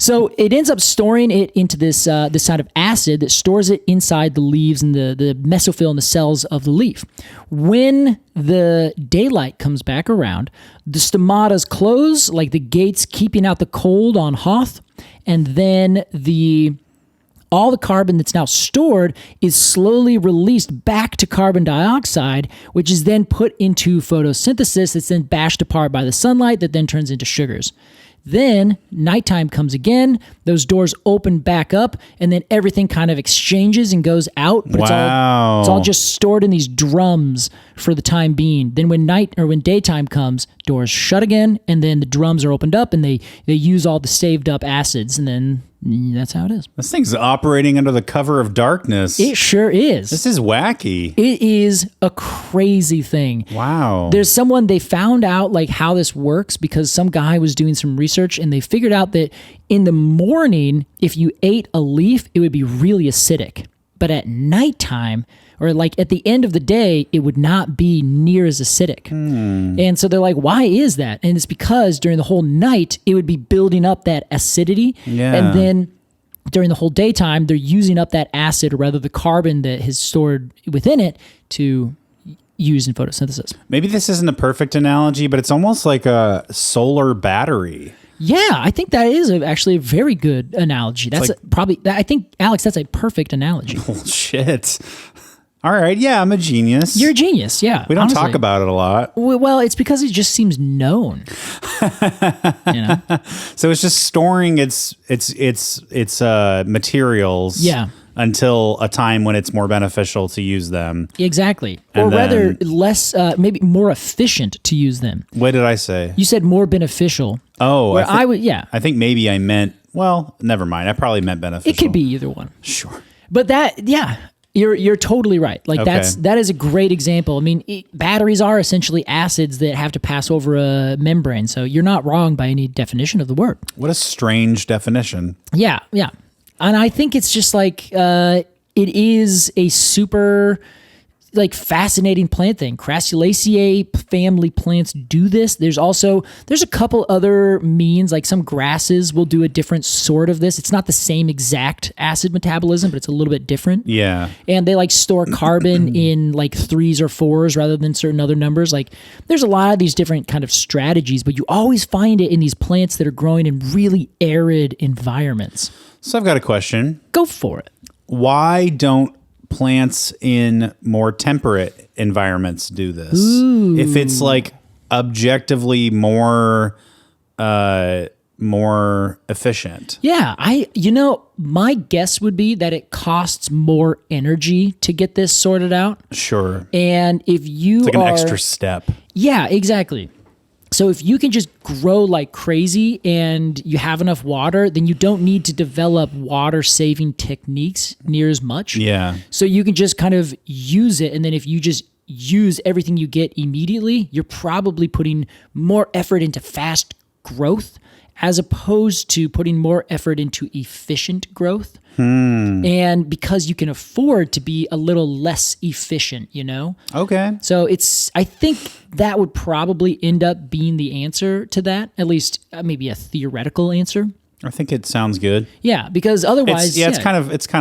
So it ends up storing it into this kind of acid that stores it inside the leaves and the mesophyll in the cells of the leaf. When the daylight comes back around, the stomatas close like the gates keeping out the cold on Hoth, and then all the carbon that's now stored is slowly released back to carbon dioxide, which is then put into photosynthesis that's then bashed apart by the sunlight that then turns into sugars. Then nighttime comes again, those doors open back up, and then everything kind of exchanges and goes out. But it's all just stored in these drums for the time being. Then when daytime comes, doors shut again, and then the drums are opened up and they use all the saved up acids, and then that's how it is. This thing's operating under the cover of darkness. It sure is. This is wacky. It is a crazy thing. Wow. They found out like how this works because some guy was doing some research and they figured out that in the morning, if you ate a leaf, it would be really acidic. But at nighttime, or like at the end of the day, it would not be near as acidic. And so they're like, why is that? And it's because during the whole night, it would be building up that acidity. Yeah. And then during the whole daytime, they're using up that acid, or rather the carbon that is stored within it, to use in photosynthesis. Maybe this isn't a perfect analogy, but it's almost like a solar battery. Yeah, I think that is actually a very good analogy. That's I think, Alex, that's a perfect analogy. Oh, shit. All right, yeah, I'm a genius. You're a genius, yeah. We don't talk about it a lot. Well, it's because it just seems known. So it's just storing its materials. Yeah. Until a time when it's more beneficial to use them. Exactly. And or rather, less, maybe more efficient to use them. What did I say? You said more beneficial. Oh, I think maybe I meant, well, never mind. I probably meant beneficial. It could be either one. Sure. But you're totally right. Like that is a great example. I mean, batteries are essentially acids that have to pass over a membrane. So you're not wrong by any definition of the word. What a strange definition. Yeah, yeah. And I think it's just like it is a super like fascinating plant thing. Crassulaceae family plants do this. There's a couple other means, like some grasses will do a different sort of this. It's not the same exact acid metabolism, but it's a little bit different. Yeah. And they like store carbon in like 3s or 4s rather than certain other numbers. Like there's a lot of these different kind of strategies, but you always find it in these plants that are growing in really arid environments. So I've got a question. Go for it. Why don't plants in more temperate environments do this? Ooh. If it's like objectively more efficient. Yeah, my guess would be that it costs more energy to get this sorted out. Sure. And if you it's like an extra step. Yeah, exactly. So if you can just grow like crazy and you have enough water, then you don't need to develop water saving techniques near as much. Yeah. So you can just kind of use it. And then if you just use everything you get immediately, you're probably putting more effort into fast growth as opposed to putting more effort into efficient growth. And because you can afford to be a little less efficient, you know? Okay. So I think that would probably end up being the answer to that, at least maybe a theoretical answer. I think it sounds good. Yeah, because otherwise, it's kind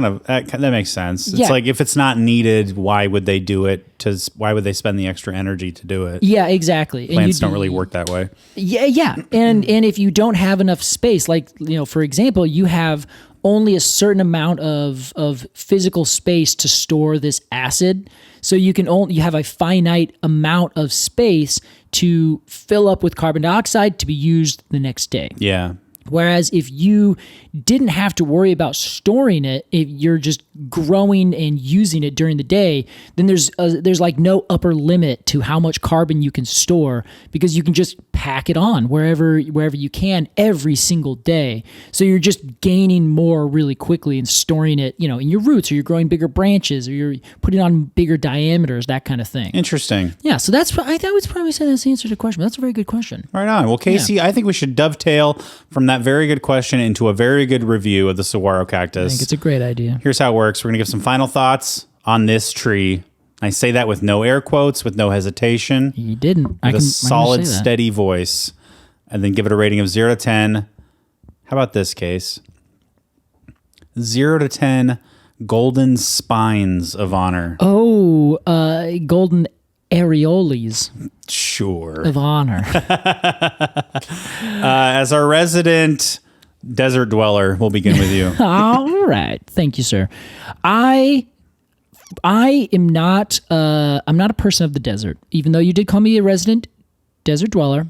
of that makes sense. It's Yeah. like if it's not needed, why would they do it? Why would they spend the extra energy to do it? Yeah, exactly. Plants don't really work that way. Yeah. And if you don't have enough space, like, for example, you have only a certain amount of physical space to store this acid. So you have a finite amount of space to fill up with carbon dioxide to be used the next day. Yeah. Whereas if you didn't have to worry about storing it, if you're just growing and using it during the day, then there's like no upper limit to how much carbon you can store because you can just pack it on wherever you can every single day. So you're just gaining more really quickly and storing it, in your roots, or you're growing bigger branches, or you're putting on bigger diameters, that kind of thing. Interesting. Yeah, so I would probably say that's the answer to the question. But that's a very good question. Right on. Well, Casey, I think we should dovetail from that very good question into a very good review of the saguaro cactus. I think it's a great idea. Here's how it works. We're going to give some final thoughts on this tree. I say that with no air quotes, with no hesitation. You didn't. With a solid, steady voice. And then give it a rating of 0 to 10. How about this, Case? 0 to 10 golden spines of honor. Oh, golden areoles. Sure. Of honor. As our resident desert dweller, we'll begin with you. All right. Thank you, sir. I am not I'm not a person of the desert. Even though you did call me a resident desert dweller,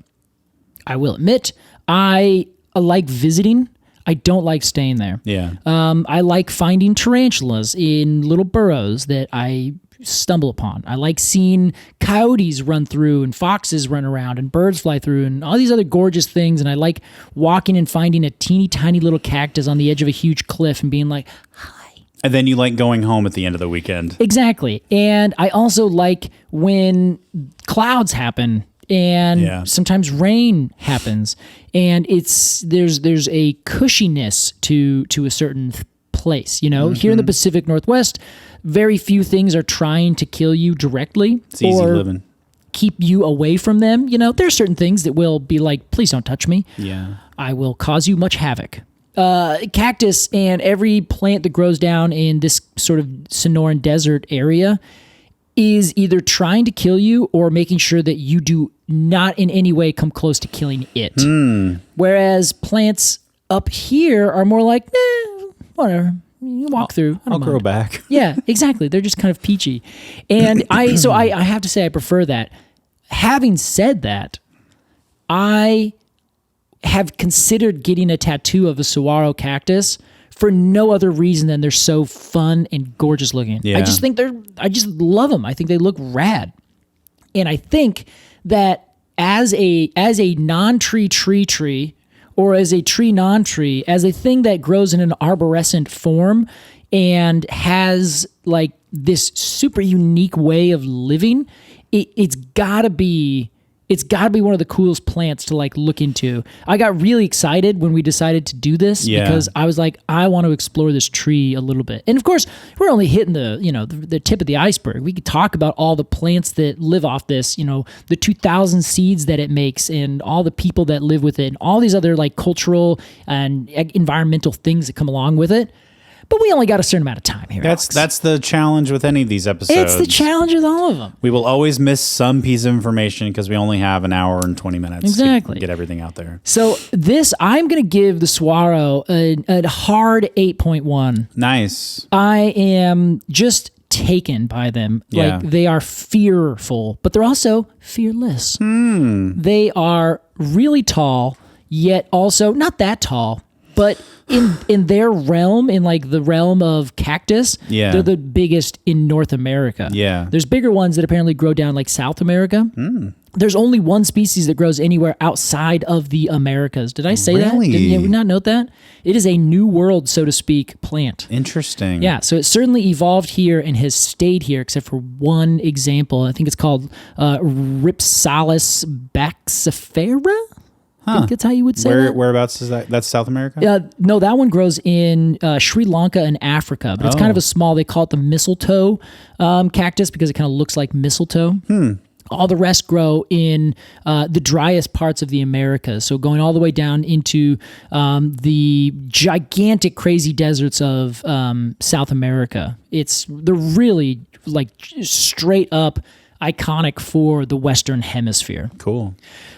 I will admit I like visiting. I don't like staying there. Yeah. I like finding tarantulas in little burrows that I stumble upon. I like seeing coyotes run through and foxes run around and birds fly through and all these other gorgeous things. And I like walking and finding a teeny tiny little cactus on the edge of a huge cliff and being like, hi. And then you like going home at the end of the weekend. Exactly. And I also like when clouds happen and sometimes rain happens, and there's a cushiness to a certain place. Here in the Pacific Northwest, very few things are trying to kill you directly. It's easy living. Keep you away from them. There are certain things that will be like, please don't touch me. Yeah. I will cause you much havoc. Cactus and every plant that grows down in this sort of Sonoran desert area is either trying to kill you or making sure that you do not in any way come close to killing it. Whereas plants up here are more like, whatever. You walk through. I'll grow back. Yeah, exactly. They're just kind of peachy. And I have to say I prefer that. Having said that, I have considered getting a tattoo of a saguaro cactus for no other reason than they're so fun and gorgeous looking. Yeah. I just love them. I think they look rad. And I think that as a non-tree tree, or as a tree non-tree, as a thing that grows in an arborescent form and has like this super unique way of living, it's gotta be one of the coolest plants to like look into. I got really excited when we decided to do this because I was like, I want to explore this tree a little bit. And of course, we're only hitting the tip of the iceberg. We could talk about all the plants that live off this, the 2,000 seeds that it makes and all the people that live with it and all these other like cultural and environmental things that come along with it. But we only got a certain amount of time here. That's the challenge with any of these episodes. It's the challenge with all of them. We will always miss some piece of information because we only have an hour and 20 minutes to get everything out there. So I'm going to give the saguaro a hard 8.1. Nice. I am just taken by them. Yeah. Like they are fearful, but they're also fearless. They are really tall, yet also not that tall. but in their realm, in like the realm of cactus, Yeah. they're the biggest in North America. Yeah. There's bigger ones that apparently grow down like South America. There's only one species that grows anywhere outside of the Americas. Did I say Really? that? Did you not note that? It is a new world, so to speak, plant. Interesting. Yeah, so it certainly evolved here and has stayed here, except for one example. I think it's called Ripsalis baxifera. I think that's how you would say that. Whereabouts is that? That's South America? No, that one grows in Sri Lanka and Africa, but it's kind of a small, they call it the mistletoe cactus because it kind of looks like mistletoe. All the rest grow in the driest parts of the Americas. So going all the way down into the gigantic, crazy deserts of South America. They're really like straight up iconic for the Western Hemisphere. Cool.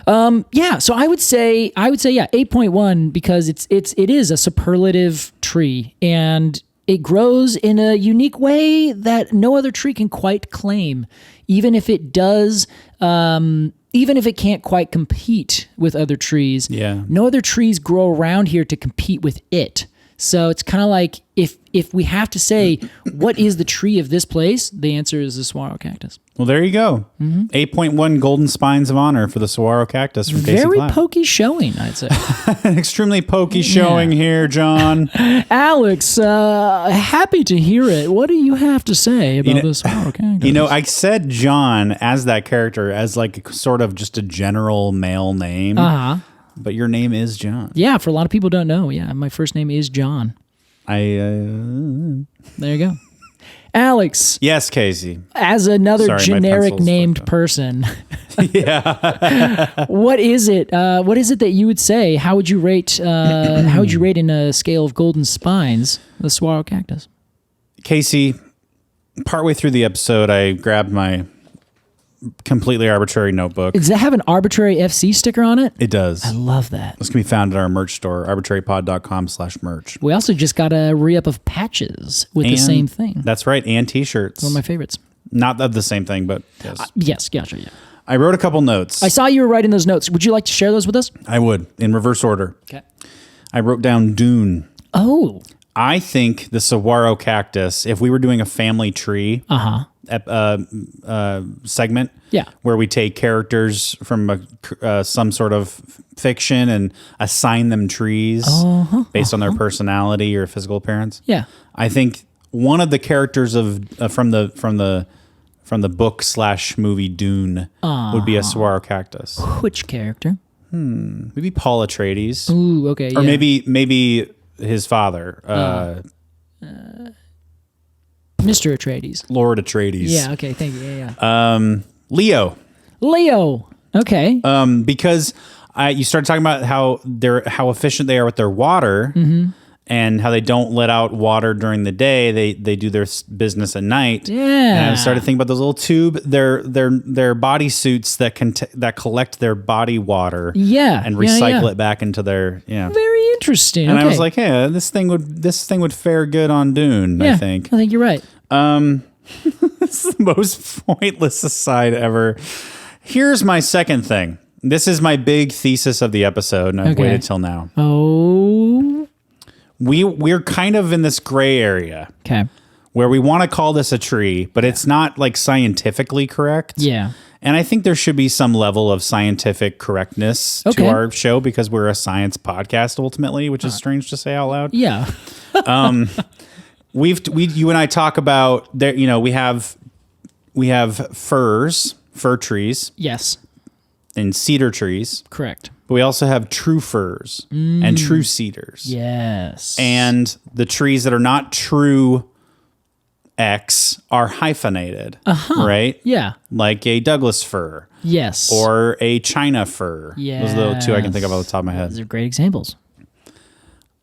Yeah, so I would say 8.1 because it is a superlative tree and it grows in a unique way that no other tree can quite claim. Even if it does, even if it can't quite compete with other trees, no other trees grow around here to compete with it. So it's kind of like if we have to say what is the tree of this place, the answer is the saguaro cactus. Well, there you go. 8.1 golden spines of honor for the saguaro cactus from Casey Very Clapp. pokey showing, I'd say. An extremely pokey showing here, John. Alex, happy to hear it. What do you have to say about the saguaro cactus? You know, I said John as that character as like sort of just a general male name. But your name is John. Yeah, for a lot of people don't know. Yeah, my first name is John. There you go. Alex. Yes, Casey. As another generic named person. What is it? What is it that you would say? How would you rate in a scale of golden spines the saguaro cactus? Casey, partway through the episode, I grabbed my completely arbitrary notebook. Does that have an arbitrary FC sticker on it? It does. I love that. This can be found at our merch store, arbitrarypod.com/merch. We also just got a re-up of patches with the same thing. That's right, and t-shirts. One of my favorites. Not of the same thing, but yes. Yes, gotcha, yeah. I wrote a couple notes. I saw you were writing those notes. Would you like to share those with us? I would, in reverse order. Okay. I wrote down dune. Oh. I think the saguaro cactus, if we were doing a family tree segment, where we take characters from some sort of fiction and assign them trees based on their personality or physical appearance. Yeah. I think one of the characters of from the book/movie Dune would be a saguaro cactus. Which character? Maybe Paul Atreides. Ooh, okay. Or maybe his father, Mr. Atreides. Lord Atreides. Yeah, okay, thank you. Yeah. Leo. Okay. Because you started talking about how efficient they are with their water, and how they don't let out water during the day. They do their business at night. Yeah. And I started thinking about those little their body suits that collect their body water. Yeah. And recycle it back into their Very interesting. And okay. I was like, hey, this thing would fare good on Dune. Yeah, I think you're right. This is the most pointless aside ever. Here's my second thing. This is my big thesis of the episode, and I've waited till now. Oh. We're kind of in this gray area. Okay. Where we want to call this a tree, but it's not like scientifically correct. Yeah. And I think there should be some level of scientific correctness to our show because we're a science podcast ultimately, which is strange to say out loud. Yeah. You and I talk about there. You know, we have fir trees. Yes. And cedar trees. Correct. But we also have true firs and true cedars. Yes. And the trees that are not true X are hyphenated, right? Yeah. Like a Douglas fir. Yes. Or a China fir. Yes. Those are the two I can think of off the top of my head. Those are great examples.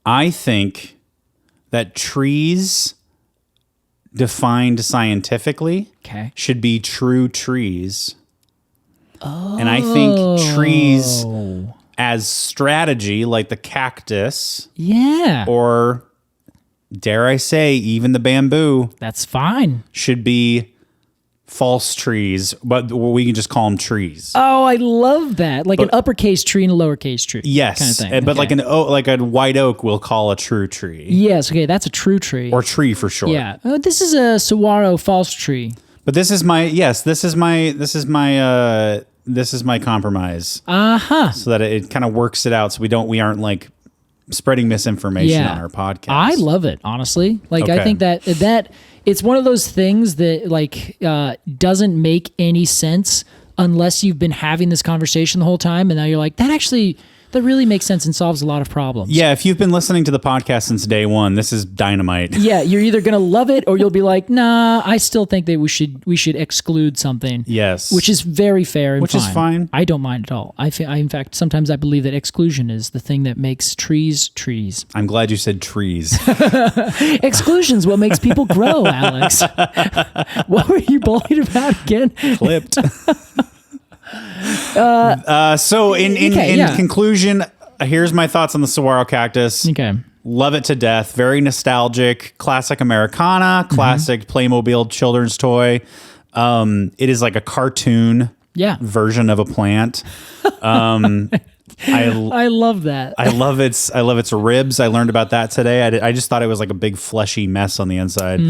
I think that trees defined scientifically should be true trees. Oh. And I think trees as strategy, like the cactus. Yeah. Or dare I say, even the bamboo. That's fine. Should be false trees, but we can just call them trees. Oh, I love that. Like an uppercase tree and a lowercase tree. Yes, kind of thing. But like a white oak, we'll call a true tree. Yes, okay, that's a true tree. Or tree for short. Yeah. Oh, this is a saguaro false tree. But this is my compromise. So that it kind of works it out, so we aren't like spreading misinformation on our podcast. I love it, honestly. Like I think that it's one of those things that like doesn't make any sense unless you've been having this conversation the whole time, and now you're like, that really makes sense and solves a lot of problems. Yeah, if you've been listening to the podcast since day one, this is dynamite. Yeah, you're either gonna love it or you'll be like, nah, I still think that we should exclude something. Yes, which is very fair and is fine. I don't mind at all. I in fact, sometimes I believe that exclusion is the thing that makes trees trees. I'm glad you said trees. Exclusion's what makes people grow, Alex. What were you bullied about again? Clipped. So in conclusion, here's my thoughts on the Saguaro Cactus. Okay. Love it to death. Very nostalgic, classic Americana, classic Playmobil children's toy. It is like a cartoon version of a plant. I love that. I love its ribs. I learned about that today. I just thought it was like a big fleshy mess on the inside.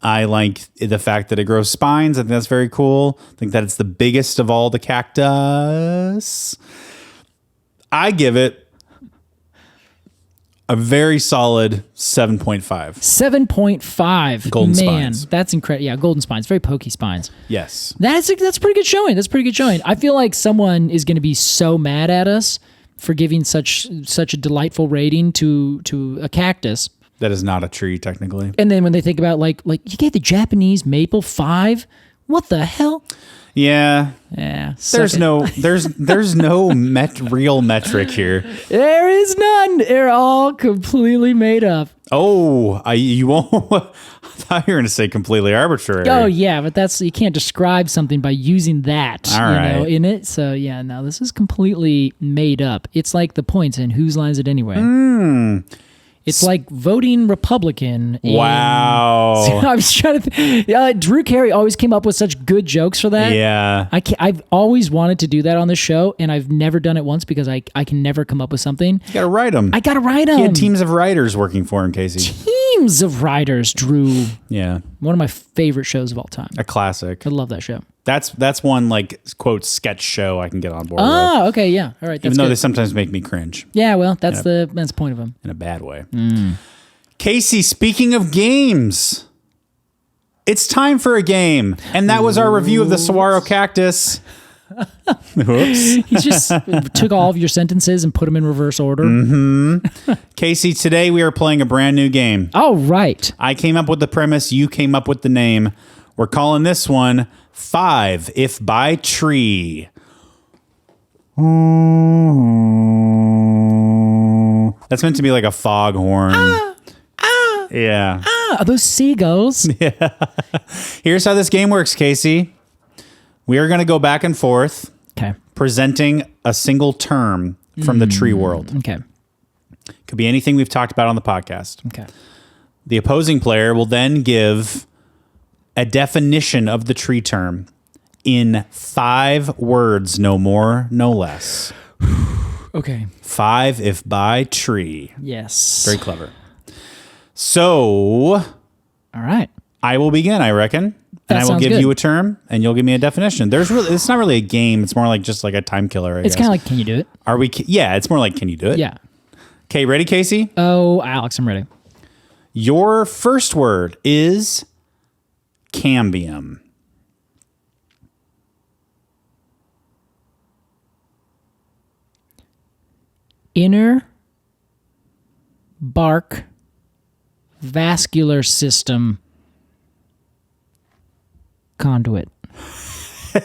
I like the fact that it grows spines. I think that's very cool. I think that it's the biggest of all the cactus. I give it a very solid 7.5. 7.5. Golden spines. That's incredible. Yeah, golden spines. Very pokey spines. Yes. That's pretty good showing. I feel like someone is going to be so mad at us for giving such a delightful rating to a cactus. That is not a tree, technically. And then when they think about like you gave the Japanese maple 5, what the hell? Yeah. There's no real metric here. There is none. They're all completely made up. Oh, you won't. I thought you were going to say completely arbitrary. Oh yeah, but you can't describe something by using that. All right. In it. So yeah, no, this is completely made up. It's like the points and whose line is it anyway? It's like voting Republican. Wow. I was trying to Drew Carey always came up with such good jokes for that. Yeah. I've always wanted to do that on the show, and I've never done it once because I can never come up with something. You got to write them. I got to write them. He had teams of writers working for him, Casey. Teams of writers, Drew. Yeah. One of my favorite shows of all time. A classic. I love that show. That's one like quote sketch show I can get on board with. Oh, okay, yeah. All right. That's Even though good. they sometimes make me cringe. Yeah, well, that's the point of them. In a bad way. Casey, speaking of games, it's time for a game. And that was our review of the Saguaro Cactus. Whoops. He just took all of your sentences and put them in reverse order. Casey, today we are playing a brand new game. Oh, right. I came up with the premise. You came up with the name. We're calling this one 5 If by Tree. That's meant to be like a foghorn. Yeah. Are those seagulls? Yeah. Here's how this game works, Casey. We are going to go back and forth, Okay. presenting a single term from the tree world. Okay. Could be anything we've talked about on the podcast. Okay. The opposing player will then give a definition of the tree term in 5 words, no more, no less. Okay. 5 if by tree. Yes. Very clever. So, All right. I will begin, I reckon. That And I will sounds give good. you a term, and you'll give me a definition. It's not really a game. It's more like just like a time killer. It's kind of like, can you do it? Are we? Yeah, it's more like, can you do it? Yeah. Okay, ready, Casey? Oh, Alex, I'm ready. Your first word is cambium. Inner bark vascular system conduit.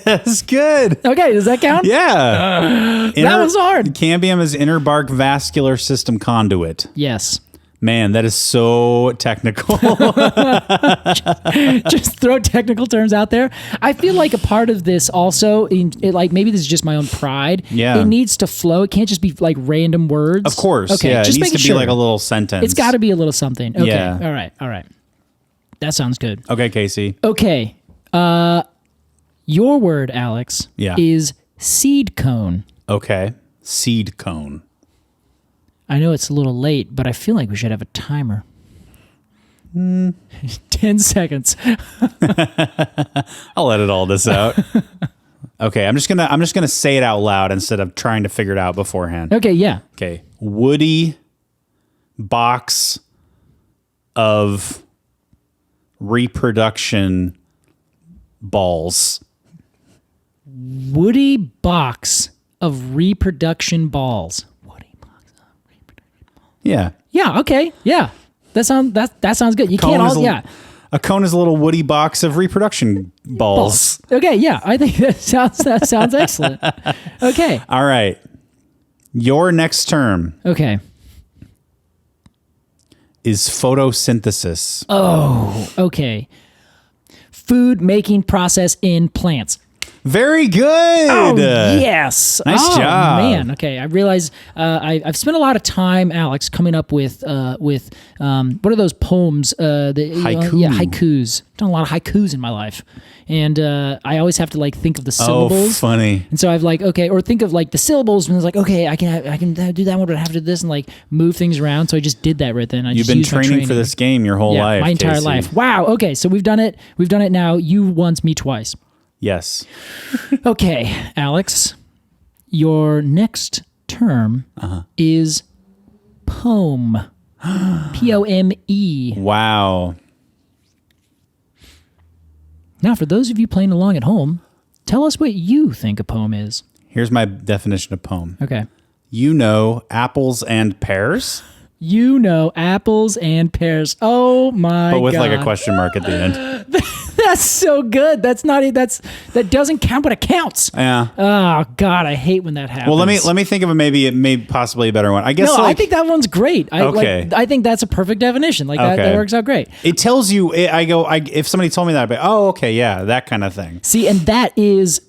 That's good. Okay, does that count? Yeah. That was hard. Cambium is inner bark vascular system conduit. Yes. Man, that is so technical. Just throw technical terms out there. I feel like a part of this also, like maybe this is just my own pride. Yeah. It needs to flow. It can't just be like random words. Of course. Okay. Yeah, Just it needs making to be sure. like a little sentence. It's got to be a little something. Okay. Yeah. All right. That sounds good. Okay, Casey. Okay. Your word, Alex, is seed cone. Okay. Seed cone. I know it's a little late, but I feel like we should have a timer. 10 seconds. I'll edit all this out. Okay, I'm just gonna say it out loud instead of trying to figure it out beforehand. Okay, yeah. Okay. Woody box of reproduction balls. Woody box of reproduction balls. Woody box of reproduction balls. Yeah. Yeah, okay. Yeah. That sounds good. You can't all A cone is a little woody box of reproduction balls. Okay, yeah. I think that sounds excellent. Okay. All right. Your next term. Okay. Is photosynthesis. Oh, okay. Food making process in plants. Very good. Oh, yes. Nice job. Man. Okay. I realize I've spent a lot of time, Alex, coming up with what are those poems? Haiku. Haikus. I've done a lot of haikus in my life. And I always have to like think of the syllables. Oh, funny. And so I've like, okay, or think of like the syllables and it's like, okay, I can do that one, but I have to do this and like move things around. So I just did that right then. You've been training for this game your whole life. My entire Casey. life. Wow. Okay. So we've done it. We've done it now. You once, me twice. Yes. Okay, Alex, your next term is pome. P-O-M-E. Wow. Now, for those of you playing along at home, tell us what you think a poem is. Here's my definition of poem. Okay. You know apples and pears? You know apples and pears. Oh my god. But with like a question mark at the end. That's so good. That doesn't count, but it counts. Yeah. Oh god, I hate when that happens. Well, let me think of maybe possibly a better one. I guess. No, I think that one's great. Okay. I think that's a perfect definition. Like that works out great. It tells you. If somebody told me that, I'd be, oh, okay, yeah, that kind of thing. See, and that is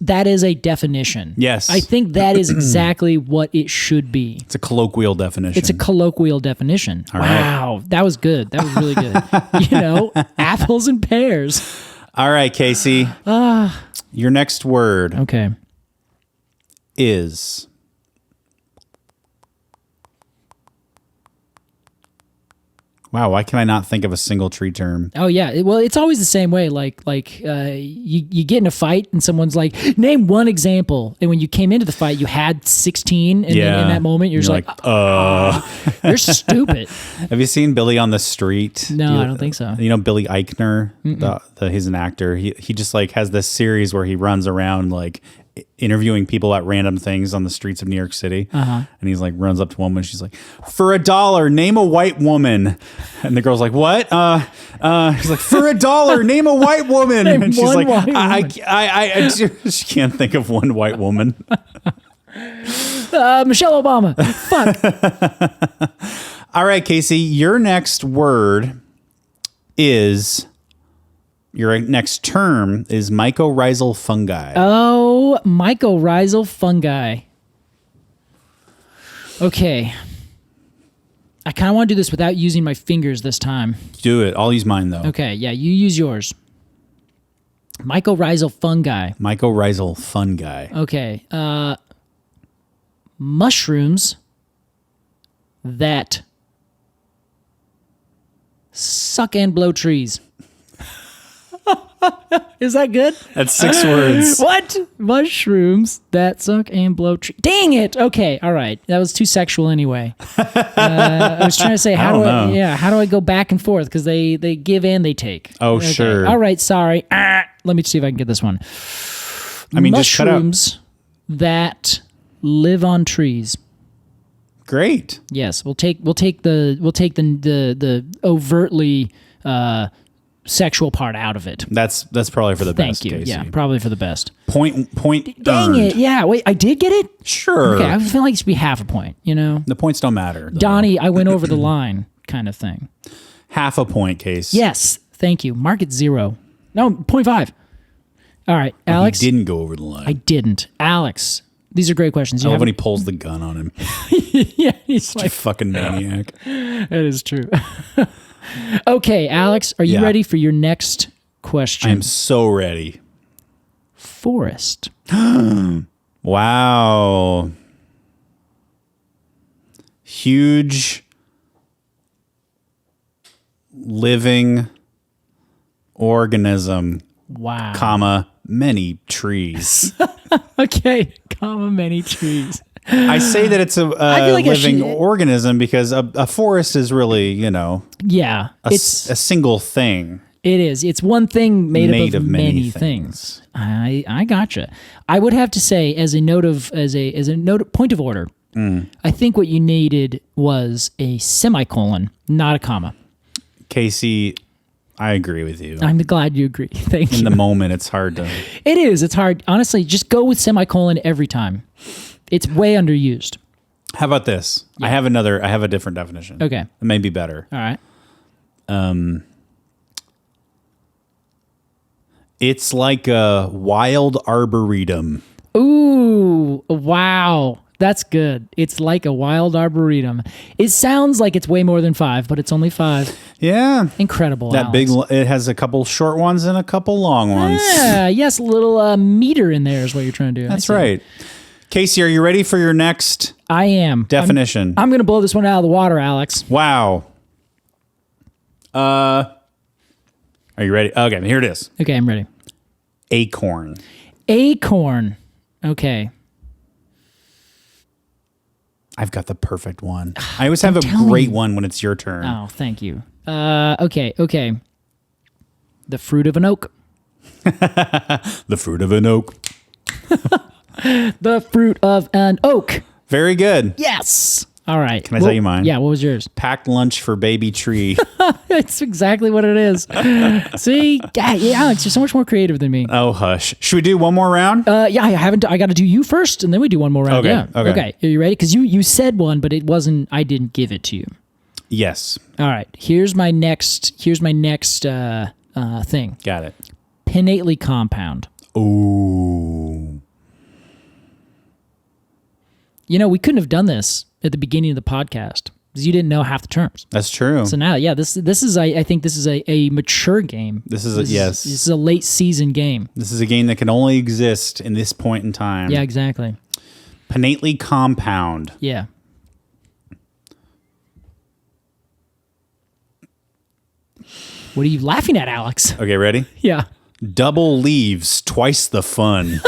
a definition. Yes. I think that is exactly what it should be. It's a colloquial definition. It's a colloquial definition. All right. Wow, that was good. That was really good. You know, apples and pears. All right, Casey. Your next word Okay. is wow. Why can I not think of a single tree term? Oh yeah. Well, it's always the same way. You get in a fight and someone's like, name one example, and when you came into the fight, you had 16, and then in that moment, you're just like, you're stupid. Have you seen Billy on the Street? No, I don't think so. You know Billy Eichner, he's an actor. He just like has this series where he runs around like interviewing people at random things on the streets of New York City. And he's like runs up to a woman. She's like, for $1, name a white woman. And the girl's like, what? He's like, for $1, name a white woman. Name and she's one like, white I she can't think of one white woman. Michelle Obama. Fuck. All right, Casey, your next word is, your next term is mycorrhizal fungi. Oh, mycorrhizal fungi. Okay. I kind of want to do this without using my fingers this time. Do it. I'll use mine, though. Okay, yeah, you use yours. Mycorrhizal fungi. Mycorrhizal fungi. Okay. Mushrooms that suck and blow trees. Is that good? That's 6 words. What? Mushrooms that suck and blow trees. Dang it. Okay. All right. That was too sexual anyway. I was trying to say, how do I go back and forth? Because they give and they take. Oh, okay. Sure. All right. Sorry. Let me see if I can get this one. I mean, mushrooms that live on trees. Great. Yes, we'll take the overtly sexual part out of it. That's probably for the best. Thank you. Casey. Yeah, probably for the best. Point. Dang earned. it! Yeah, wait, I did get it. Sure. Okay, I feel like it should be half a point. You know, the points don't matter. Though. Donnie, I went over the line, kind of thing. Half a point, Case. Yes, thank you. Mark it 0. No, 0.5. All right, Alex. You didn't go over the line. I didn't. Alex, these are great questions. I love when he pulls the gun on him. Yeah, he's Such a fucking maniac. That is true. Okay, Alex, are you ready for your next question. I am so ready. Forest. Wow. Huge living organism, Wow. comma, many trees. Okay, comma, many trees. I say that it's a feel like living organism because a forest is really, Yeah, a single thing. It is. It's one thing made up of many things. I gotcha. I would have to say, as a point of order, I think what you needed was a semicolon, not a comma. Casey, I agree with you. I'm glad you agree. Thank you. In the moment, it's hard to. It is. It's hard. Honestly, just go with semicolon every time. It's way underused. How about this? Yeah. I have a different definition. Okay. It may be better. All right. It's like a wild arboretum. Ooh, wow. That's good. It's like a wild arboretum. It sounds like it's way more than 5, but it's only 5. Yeah. Incredible. That Alex. it has a couple short ones and a couple long ones. Yeah, yes, a little meter in there is what you're trying to do. That's right. Casey, are you ready for your next I am. definition? I'm going to blow this one out of the water, Alex. Wow. Are you ready? Okay, here it is. Okay, I'm ready. Acorn. Acorn. Okay. I've got the perfect one. I always have a great one when it's your turn. Oh, thank you. Okay. The fruit of an oak. The fruit of an oak. The fruit of an oak. Very good. Yes. All right. Can I tell you mine? Yeah, what was yours? Packed lunch for baby tree. It's exactly what it is. See? Yeah, Alex, you're so much more creative than me. Oh, hush. Should we do one more round? Yeah, I got to do you first, and then we do one more round. Okay, Yeah. okay. Are you ready? Because you said one, but it wasn't. I didn't give it to you. Yes. All right. Here's my next thing. Got it. Pinnately compound. Ooh. We couldn't have done this at the beginning of the podcast because you didn't know half the terms. That's true. So now, yeah, this is I think this is a mature game. This is This is a late season game. This is a game that can only exist in this point in time. Yeah, exactly. Pinnately compound. Yeah. What are you laughing at, Alex? Okay, ready? Yeah. Double leaves, twice the fun.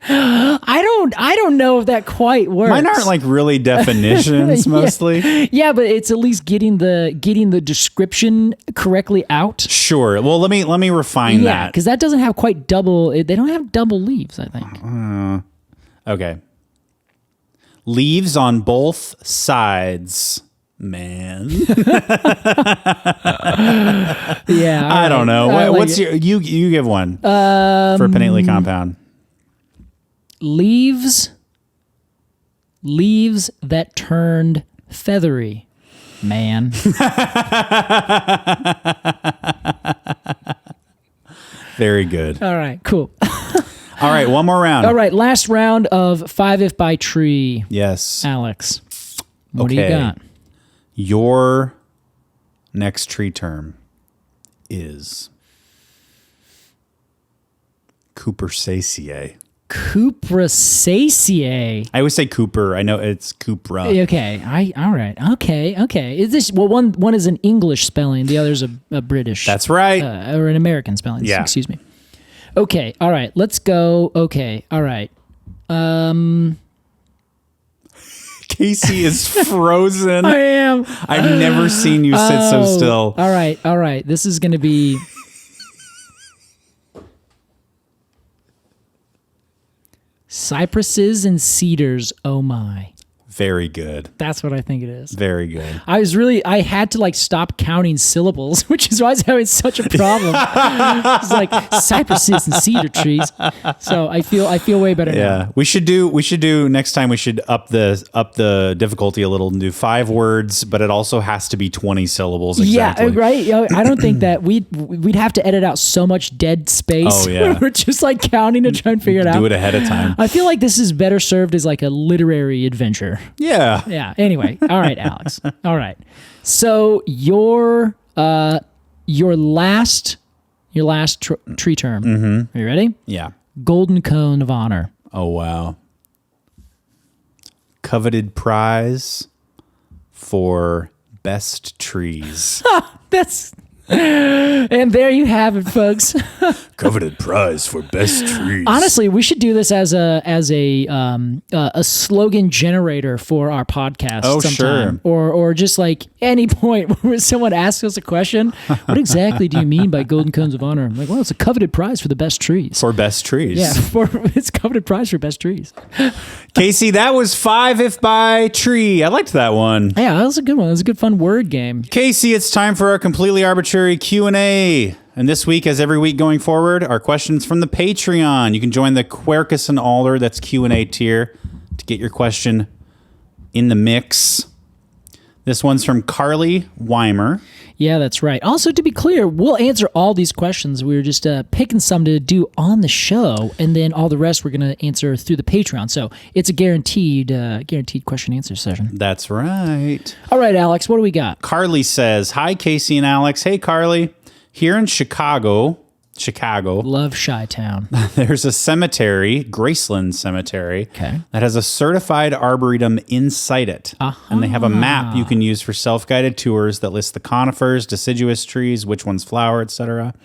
I don't know if that quite works. Mine aren't like really definitions mostly. Yeah, but it's at least getting the description correctly out. Sure. Well, let me refine Yeah, that. because that doesn't have quite double. They don't have double leaves, I think. Okay. Leaves on both sides. Man. Yeah. I don't know. Like What's you give one for pinnately compound? Leaves that turned feathery, man. Very good. All right, cool. All right, one more round. All right, last round of 5 If by Tree. Yes. Alex, what do you got? Your next tree term is Cupressaceae. Cupressaceae. I always say Cooper. I know it's Cupra. Okay. All right. Okay. Is this one is an English spelling, the other's a British. That's right. Or an American spelling. Yeah. Excuse me. Okay. All right. Let's go. Okay. All right. Casey is frozen. I am. I've never seen you sit so still. All right. This is going to be cypresses and cedars. Oh my. Very good. That's what I think it is. Very good. I had to stop counting syllables, which is why I was having such a problem. It's like cypresses and cedar trees. So I feel way better now. Yeah. We should do next time we should up the difficulty a little and do 5 words, but it also has to be 20 syllables exactly. Yeah, right. I don't think that we'd have to edit out so much dead space. Oh, yeah. We're just counting to try and figure it out. Do it ahead of time. I feel like this is better served as a literary adventure. Yeah. Yeah. Anyway. All right, Alex. All right. So your last Your last tree term. Mm-hmm. Are you ready? Yeah. Golden Cone of Honor. Oh, wow. Coveted prize for best trees. That's... And there you have it, folks. Coveted prize for best trees. Honestly, we should do this as a slogan generator for our podcast. Oh, sometime. sure. Or just like any point where someone asks us a question. What exactly do you mean by Golden Cones of Honor? I'm like, well, it's a coveted prize for the best trees. For best trees. Yeah, it's a coveted prize for best trees. Casey, that was 5 if by tree. I liked that one. Yeah, that was a good one. It was a good fun word game. Casey, it's time for our completely arbitrary Q&A. And this week, as every week going forward, our questions from the Patreon. You can join the Quercus and Alder, that's Q&A tier, to get your question in the mix. This one's from Carly Weimer. Yeah, that's right. Also, to be clear, we'll answer all these questions. We were just picking some to do on the show, and then all the rest we're going to answer through the Patreon. So it's a guaranteed question answer session. That's right. All right, Alex, what do we got? Carly says, hi, Casey and Alex. Hey, Carly. Here in Chicago, Love Chi-Town. there's a cemetery, Graceland Cemetery, Okay. that has a certified arboretum inside it. And they have a map you can use for self-guided tours that lists the conifers, deciduous trees, which ones flower, etc.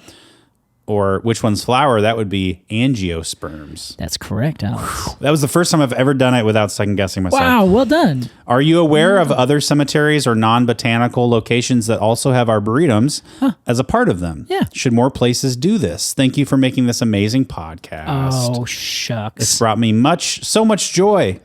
Or which ones flower, that would be angiosperms. That's correct, Alex. That was the first time I've ever done it without second-guessing myself. Wow, well done. Are you aware of other cemeteries or non-botanical locations that also have arboretums as a part of them? Yeah. Should more places do this? Thank you for making this amazing podcast. Oh, shucks. It's brought me so much joy.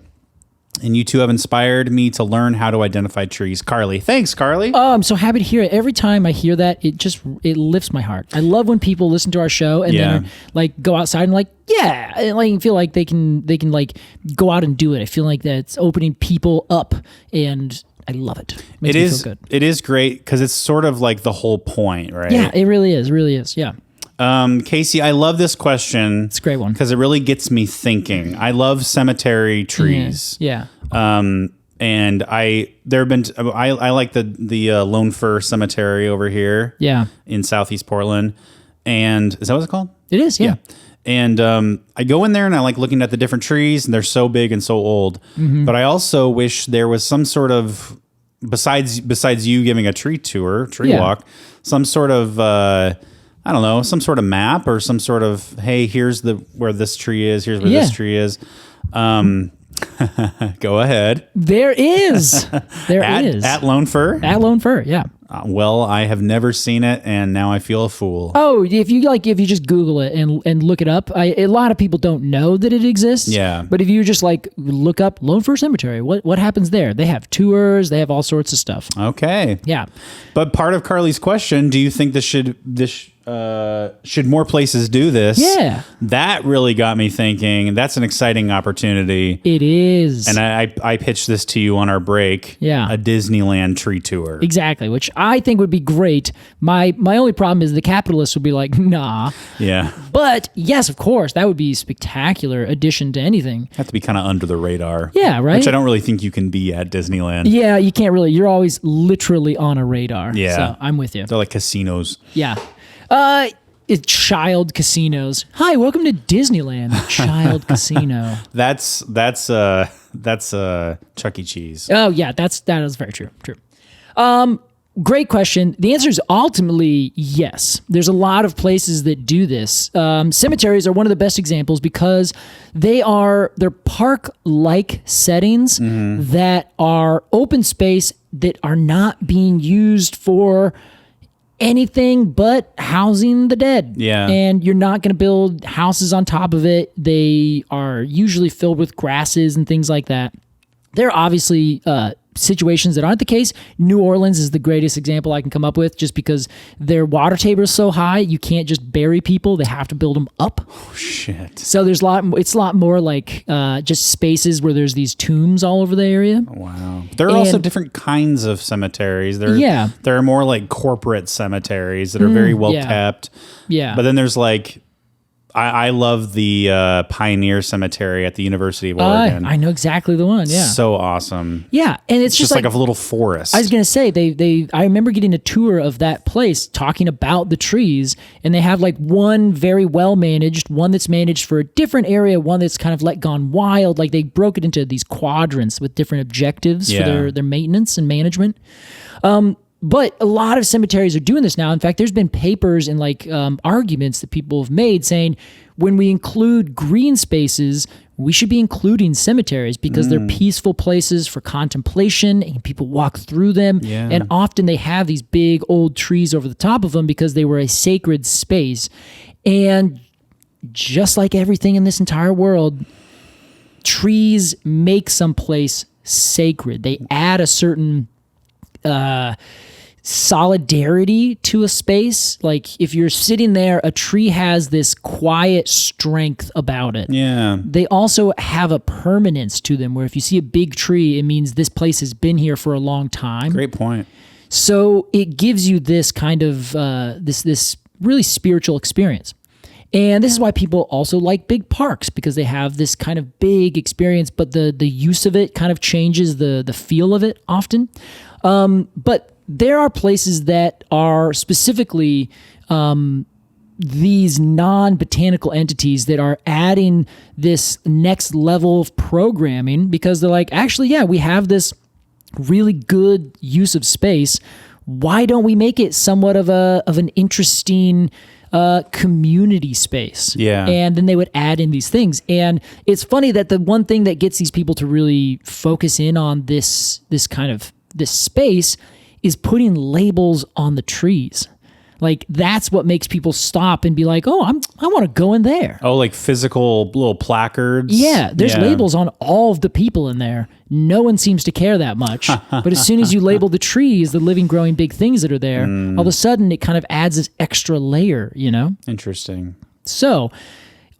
And you two have inspired me to learn how to identify trees. Carly. Thanks, Carly. Oh, I'm so happy to hear it. Every time I hear that, it lifts my heart. I love when people listen to our show and then like go outside and like, yeah, and like feel like they can like go out and do it. I feel like that's opening people up, and I love it. Makes me feel good. It is great because it's sort of like the whole point, right? Yeah, it really is. It really is. Yeah. Casey, I love this question. It's a great one because it really gets me thinking. I love cemetery trees. Yeah. And I like the Lone Fir Cemetery over here. Yeah. In Southeast Portland. And is that what it's called? It is. Yeah. And I go in there and I like looking at the different trees, and they're so big and so old. Mm-hmm. But I also wish there was some sort of besides you giving a tree walk, some sort of I don't know, some sort of map or some sort of, hey, here's where this tree is, here's where this tree is. Go ahead. There is. At Lone Fir? At Lone Fir, yeah. Well, I have never seen it, and now I feel a fool. Oh, if you just Google it and look it up, a lot of people don't know that it exists. Yeah. But if you just like look up Lone Fir Cemetery, what happens there? They have tours. They have all sorts of stuff. Okay. Yeah. But part of Carly's question: do you think should more places do this? Yeah. That really got me thinking. That's an exciting opportunity. It is. And I pitched this to you on our break. Yeah. A Disneyland tree tour. Exactly, which I think would be great. My only problem is the capitalists would be like, nah. Yeah. But yes, of course, that would be a spectacular addition to anything. Have to be kind of under the radar. Yeah, right? Which I don't really think you can be at Disneyland. Yeah, you can't really. You're always literally on a radar. Yeah. So I'm with you. They're like casinos. Yeah. It's child casinos. Hi, welcome to Disneyland. Child casino. That's Chuck E. Cheese. Oh yeah, that is very true. True. Great question. The answer is ultimately yes. There's a lot of places that do this. Cemeteries are one of the best examples because they're park-like settings that are open space that are not being used for anything but housing the dead. Yeah. And you're not going to build houses on top of it. They are usually filled with grasses and things like that. There are obviously situations that aren't the case. New Orleans is the greatest example I can come up with just because their water table is so high, you can't just bury people. They have to build them up. Oh, shit. So it's a lot more like just spaces where there's these tombs all over the area. Wow. There are also different kinds of cemeteries. There are more like corporate cemeteries that are very well kept. Yeah. But then there's like I love the Pioneer Cemetery at the University of Oregon. I know exactly the one. Yeah, so awesome. Yeah, and it's just like a little forest. I was gonna say I remember getting a tour of that place, talking about the trees, and they have like one very well managed, one that's managed for a different area, one that's kind of like gone wild. Like they broke it into these quadrants with different objectives for their maintenance and management. But a lot of cemeteries are doing this now. In fact, there's been papers and like arguments that people have made saying when we include green spaces, we should be including cemeteries because they're peaceful places for contemplation and people walk through them. Yeah. And often they have these big old trees over the top of them because they were a sacred space. And just like everything in this entire world, trees make some place sacred. They add a certain solidarity to a space. Like if you're sitting there, a tree has this quiet strength about it. Yeah. They also have a permanence to them where if you see a big tree, it means this place has been here for a long time. Great point. So it gives you this kind of this really spiritual experience. And this is why people also like big parks because they have this kind of big experience, but the use of it kind of changes the feel of it often. But there are places that are specifically these non-botanical entities that are adding this next level of programming because they're like, actually, yeah, we have this really good use of space. Why don't we make it somewhat of an interesting community space? Yeah. And then they would add in these things. And it's funny that the one thing that gets these people to really focus in on this space is putting labels on the trees. Like that's what makes people stop and be like, "Oh, I want to go in there." Oh, like physical little placards. Yeah, there's labels on all of the people in there. No one seems to care that much. But as soon as you label the trees, the living, growing, big things that are there, all of a sudden it kind of adds this extra layer, you know? Interesting. So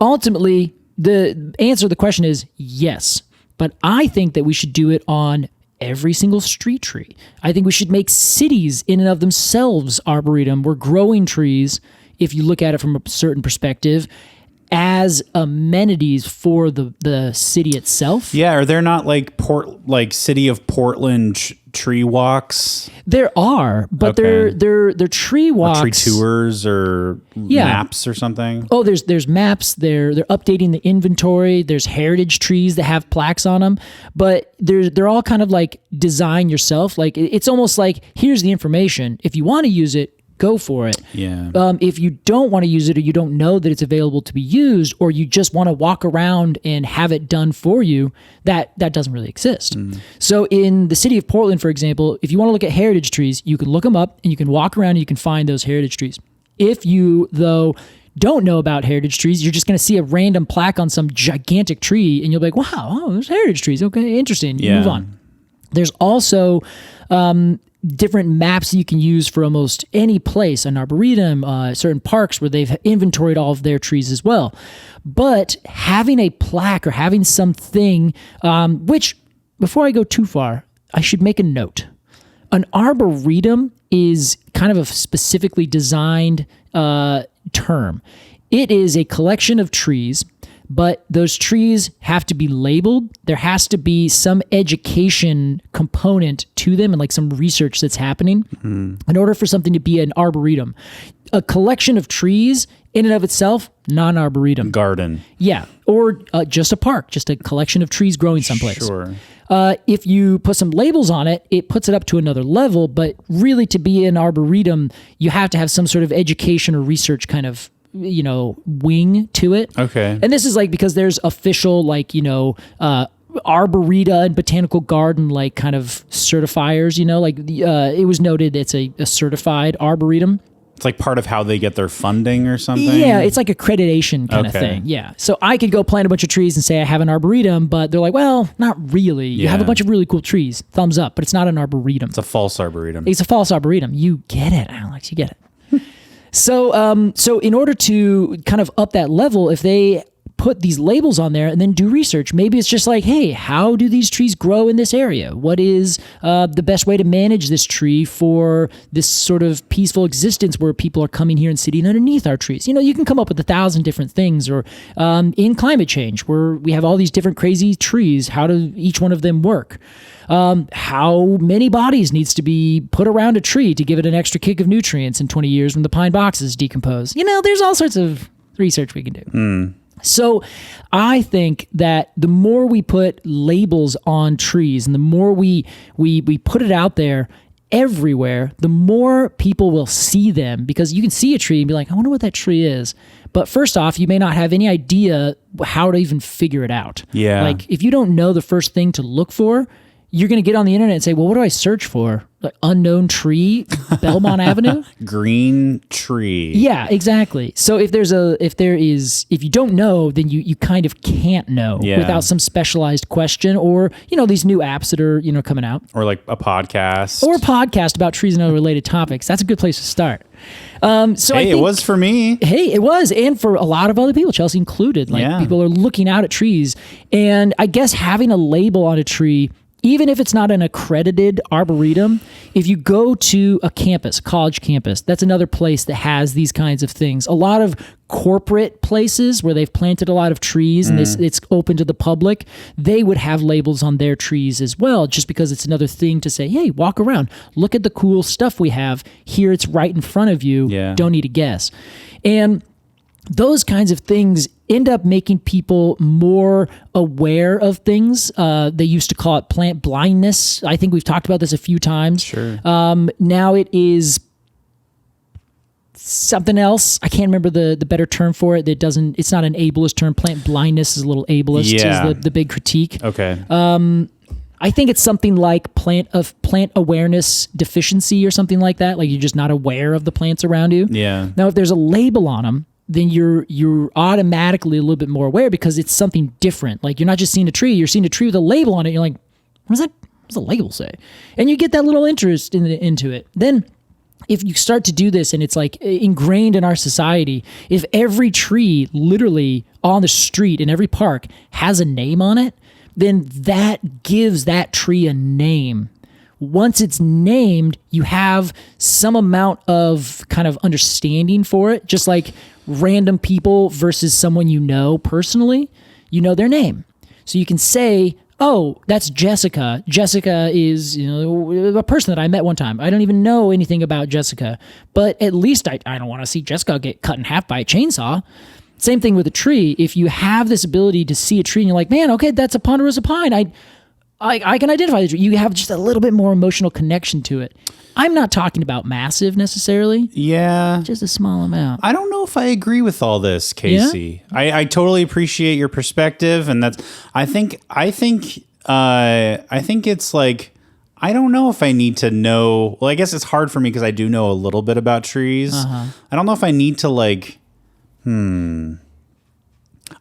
ultimately, the answer to the question is yes. But I think that we should do it on every single street tree. I think we should make cities in and of themselves arboretum. We're growing trees, if you look at it from a certain perspective, as amenities for the city itself. Yeah, are there not like City of Portland tree walks? There are, but they're tree walks, or tree tours, or maps or something. Oh, there's maps. They're updating the inventory. There's heritage trees that have plaques on them, but they're all kind of like design yourself. Like it's almost like here's the information. If you want to use it, go for it. Yeah. If you don't want to use it or you don't know that it's available to be used or you just want to walk around and have it done for you, that doesn't really exist. So in the city of Portland, for example, if you want to look at heritage trees, you can look them up and you can walk around and you can find those heritage trees. If you, though, don't know about heritage trees, you're just going to see a random plaque on some gigantic tree and you'll be like, wow, there's heritage trees. Okay, interesting. Yeah. Move on. There's also different maps you can use for almost any place, an arboretum, certain parks where they've inventoried all of their trees as well. But having a plaque or having something, which before I go too far, I should make a note. An arboretum is kind of a specifically designed term. It is a collection of trees, but those trees have to be labeled. There has to be some education component to them and like some research that's happening in order for something to be an arboretum. A collection of trees in and of itself, non-arboretum. Garden. Yeah, or just a park, just a collection of trees growing someplace. Sure. If you put some labels on it, it puts it up to another level, but really to be an arboretum, you have to have some sort of education or research kind of wing to it. Okay. And this is like because there's official arboreta and botanical garden like kind of certifiers, it was noted it's a certified arboretum. It's like part of how they get their funding or something? Yeah, it's like accreditation kind of thing. Yeah. So I could go plant a bunch of trees and say I have an arboretum, but they're like, well, not really. You have a bunch of really cool trees. Thumbs up, but it's not an arboretum. It's a false arboretum. It's a false arboretum. You get it, Alex. You get it. So in order to kind of up that level, if they put these labels on there and then do research. Maybe it's just like, hey, how do these trees grow in this area? What is the best way to manage this tree for this sort of peaceful existence where people are coming here and sitting underneath our trees? You can come up with 1,000 different things. Or in climate change, where we have all these different crazy trees, how do each one of them work? How many bodies needs to be put around a tree to give it an extra kick of nutrients in 20 years when the pine boxes decompose? There's all sorts of research we can do. So I think that the more we put labels on trees and the more we put it out there everywhere, the more people will see them, because you can see a tree and be like, I wonder what that tree is. But first off, you may not have any idea how to even figure it out. Yeah. Like if you don't know the first thing to look for, you're going to get on the internet and say, well, what do I search for? Like unknown tree, Belmont Avenue? Green tree. Yeah, exactly. So if you don't know, then you kind of can't know without some specialized question or, these new apps that are, coming out. Or like a podcast. Or a podcast about trees and other related topics. That's a good place to start. I think, it was for me. Hey, it was. And for a lot of other people, Chelsea included. People are looking out at trees. And I guess having a label on a tree, even if it's not an accredited arboretum, if you go to a campus, college campus, that's another place that has these kinds of things. A lot of corporate places where they've planted a lot of trees and it's open to the public, they would have labels on their trees as well, just because it's another thing to say, hey, walk around, look at the cool stuff we have. Here it's right in front of you. Yeah. Don't need to guess. And those kinds of things end up making people more aware of things. They used to call it plant blindness. I think we've talked about this a few times. Sure. Now it is something else. I can't remember the better term for it. It's not an ableist term. Plant blindness is a little ableist, is the big critique. Okay. I think it's something like plant awareness deficiency or something like that. Like you're just not aware of the plants around you. Yeah. Now, if there's a label on them, then you're automatically a little bit more aware because it's something different. Like you're not just seeing a tree, you're seeing a tree with a label on it. You're like, what does the label say? And you get that little interest into it. Then if you start to do this and it's like ingrained in our society, if every tree literally on the street in every park has a name on it, then that gives that tree a name. Once it's named, you have some amount of kind of understanding for it, just like random people versus someone you know personally, you know their name. So you can say, oh, that's Jessica. Jessica is a person that I met one time. I don't even know anything about Jessica, but at least I don't want to see Jessica get cut in half by a chainsaw. Same thing with a tree. If you have this ability to see a tree and you're like, man, okay, that's a ponderosa pine. I can identify the tree. You have just a little bit more emotional connection to it. I'm not talking about massive necessarily. Yeah. Just a small amount. I don't know if I agree with all this, Casey. Yeah? I totally appreciate your perspective, and I think it's like, I don't know if I need to know. Well, I guess it's hard for me because I do know a little bit about trees. I don't know if I need to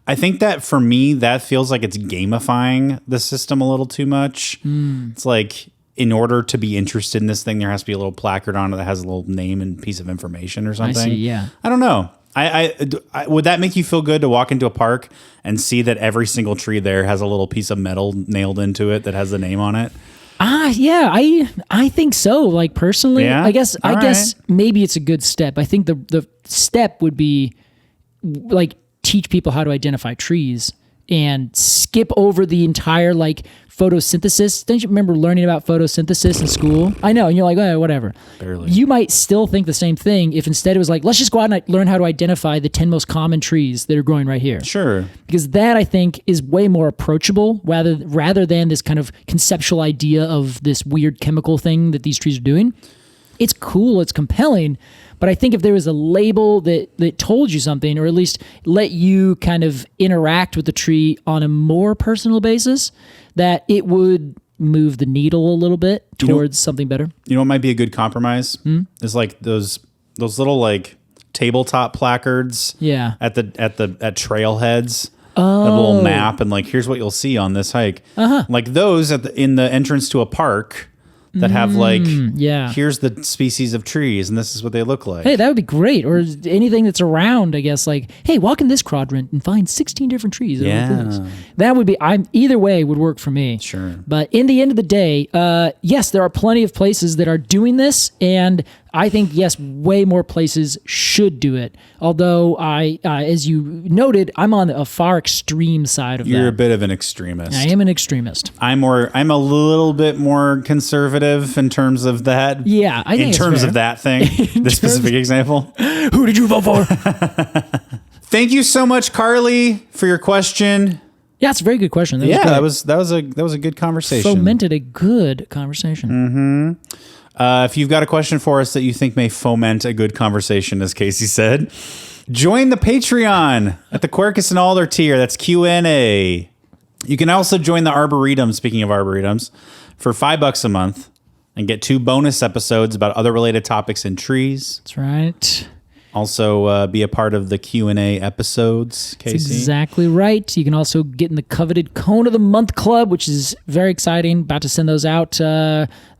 I think that for me, that feels like it's gamifying the system a little too much. It's like, in order to be interested in this thing, there has to be a little placard on it that has a little name and piece of information or something. I see, yeah. I don't know. I would that make you feel good to walk into a park and see that every single tree there has a little piece of metal nailed into it that has the name on it? Yeah, I think so. Like personally, yeah? I guess maybe it's a good step. I think the step would be like teach people how to identify trees and skip over the entire like photosynthesis. Don't you remember learning about photosynthesis in school? I know, and you're like, oh, whatever. Barely. You might still think the same thing if instead it was like, let's just go out and learn how to identify the 10 most common trees that are growing right here. Sure. Because that, I think, is way more approachable rather than this kind of conceptual idea of this weird chemical thing that these trees are doing. It's cool, it's compelling, but I think if there was a label that told you something, or at least let you kind of interact with the tree on a more personal basis, that it would move the needle a little bit towards something better. You know what might be a good compromise? Is like those little like tabletop placards. Yeah. At trailheads. A little map and like, here's what you'll see on this hike. Like those in the entrance to a park. that have like, yeah. here's the species of trees and this is what they look like. Hey, that would be great. Or anything that's around, I guess, like, hey, walk in this quadrant and find 16 different trees. That would be, either way would work for me. Sure. But in the end of the day, yes, there are plenty of places that are doing this, and I think, yes, way more places should do it. Although as you noted, I'm on a far extreme side of that. You're a bit of an extremist. I am an extremist. I'm a little bit more conservative in terms of that. Yeah, I think in terms of that thing, the specific example. Who did you vote for? Thank you so much, Carly, for your question. Yeah, it's a very good question. That was a good conversation. Fomented a good conversation. If you've got a question for us that you think may foment a good conversation, as Casey said, join the Patreon at the Quercus and Alder tier. That's Q&A. You can also join the Arboretum, speaking of Arboretums, for $5 a month and get 2 bonus episodes about other related topics in trees. That's right. Also, be a part of the Q&A episodes, Casey. That's exactly right. You can also get in the coveted Cone of the Month Club, which is very exciting. About to send those out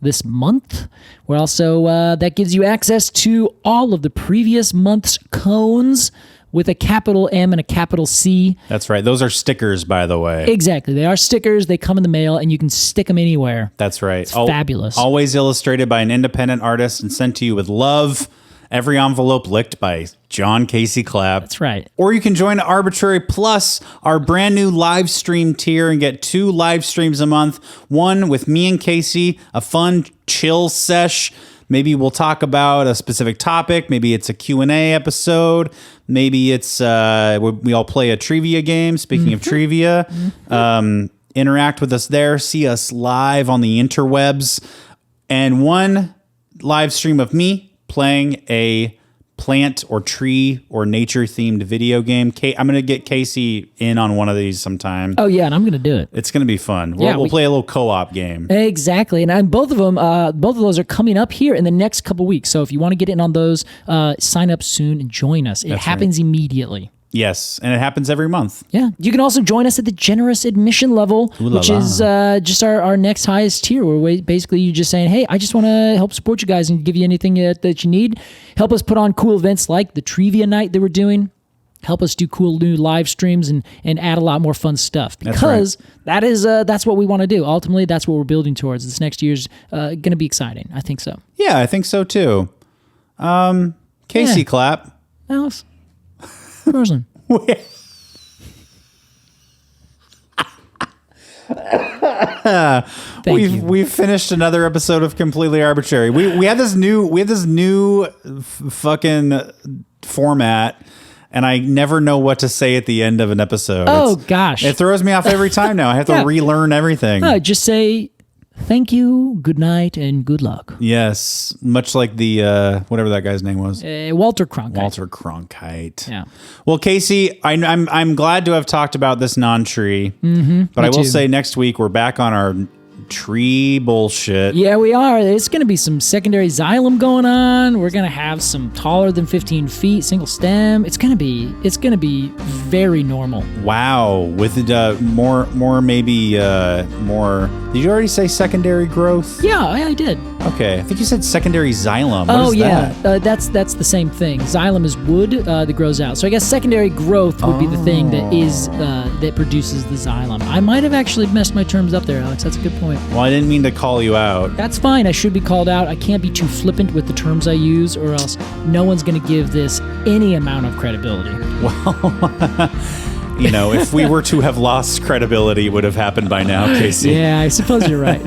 this month. We're also, that gives you access to all of the previous month's cones with a capital M and a capital C. That's right. Those are stickers, by the way. Exactly. They are stickers. They come in the mail, and you can stick them anywhere. That's right. It's fabulous. Always illustrated by an independent artist and sent to you with love. Every envelope licked by John Casey Clapp. That's right. Or you can join Arbortrary Plus, our brand new live stream tier, and get 2 live streams a month. One with me and Casey, a fun chill sesh. Maybe we'll talk about a specific topic. Maybe it's a Q&A episode. Maybe it's we all play a trivia game. Speaking of trivia, interact with us there. See us live on the interwebs. And one live stream of me playing a plant or tree or nature themed video game. I'm going to get Casey in on one of these sometime. Oh yeah, and I'm going to do it. It's going to be fun. We'll play a little co-op game. Exactly. And both of those are coming up here in the next couple weeks. So if you want to get in on those, sign up soon and join us. It happens immediately. Yes, and it happens every month. Yeah. You can also join us at the generous admission level, which is just our next highest tier, where basically you're just saying, hey, I just want to help support you guys and give you anything that you need. Help us put on cool events like the Trivia Night that we're doing. Help us do cool new live streams and add a lot more fun stuff. Because that's what we want to do. Ultimately, that's what we're building towards. This next year's going to be exciting. I think so. Yeah, I think so too. Casey Clapp. Alice. Crowson. We've finished another episode of Completely Arbortrary. We have this new fucking format, and I never know what to say at the end of an episode. Oh gosh, it throws me off every time now. I have to relearn everything. Just say thank you, good night, and good luck. Yes, much like the whatever that guy's name was, Walter Cronkite. Yeah. Well, Casey, I'm glad to have talked about this non-tree, but I will say next week we're back on our tree bullshit. Yeah, we are. There's going to be some secondary xylem going on. We're going to have some taller than 15 feet single stem. It's going to be very normal. Wow, with more. Did you already say secondary growth? Yeah, I did. Okay, I think you said secondary xylem. What is that? That's the same thing. Xylem is wood that grows out. So I guess secondary growth would be the thing that produces the xylem. I might have actually messed my terms up there, Alex. That's a good point. Well, I didn't mean to call you out. That's fine. I should be called out. I can't be too flippant with the terms I use, or else no one's going to give this any amount of credibility. Well, if we were to have lost credibility, it would have happened by now, Casey. Yeah, I suppose you're right.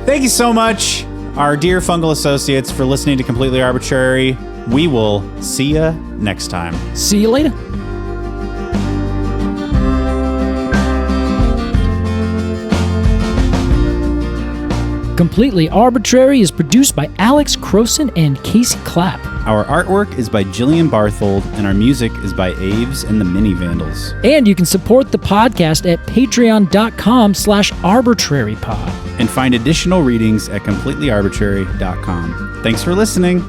Thank you so much, our dear fungal associates, for listening to Completely Arbortrary. We will see you next time. See you later. Completely Arbortrary is produced by Alex Crowson and Casey Clapp. Our artwork is by Jillian Barthold, and our music is by Aves and the Mini Vandals. And you can support the podcast at patreon.com/arbortrarypod. And find additional readings at completelyarbortrary.com. Thanks for listening.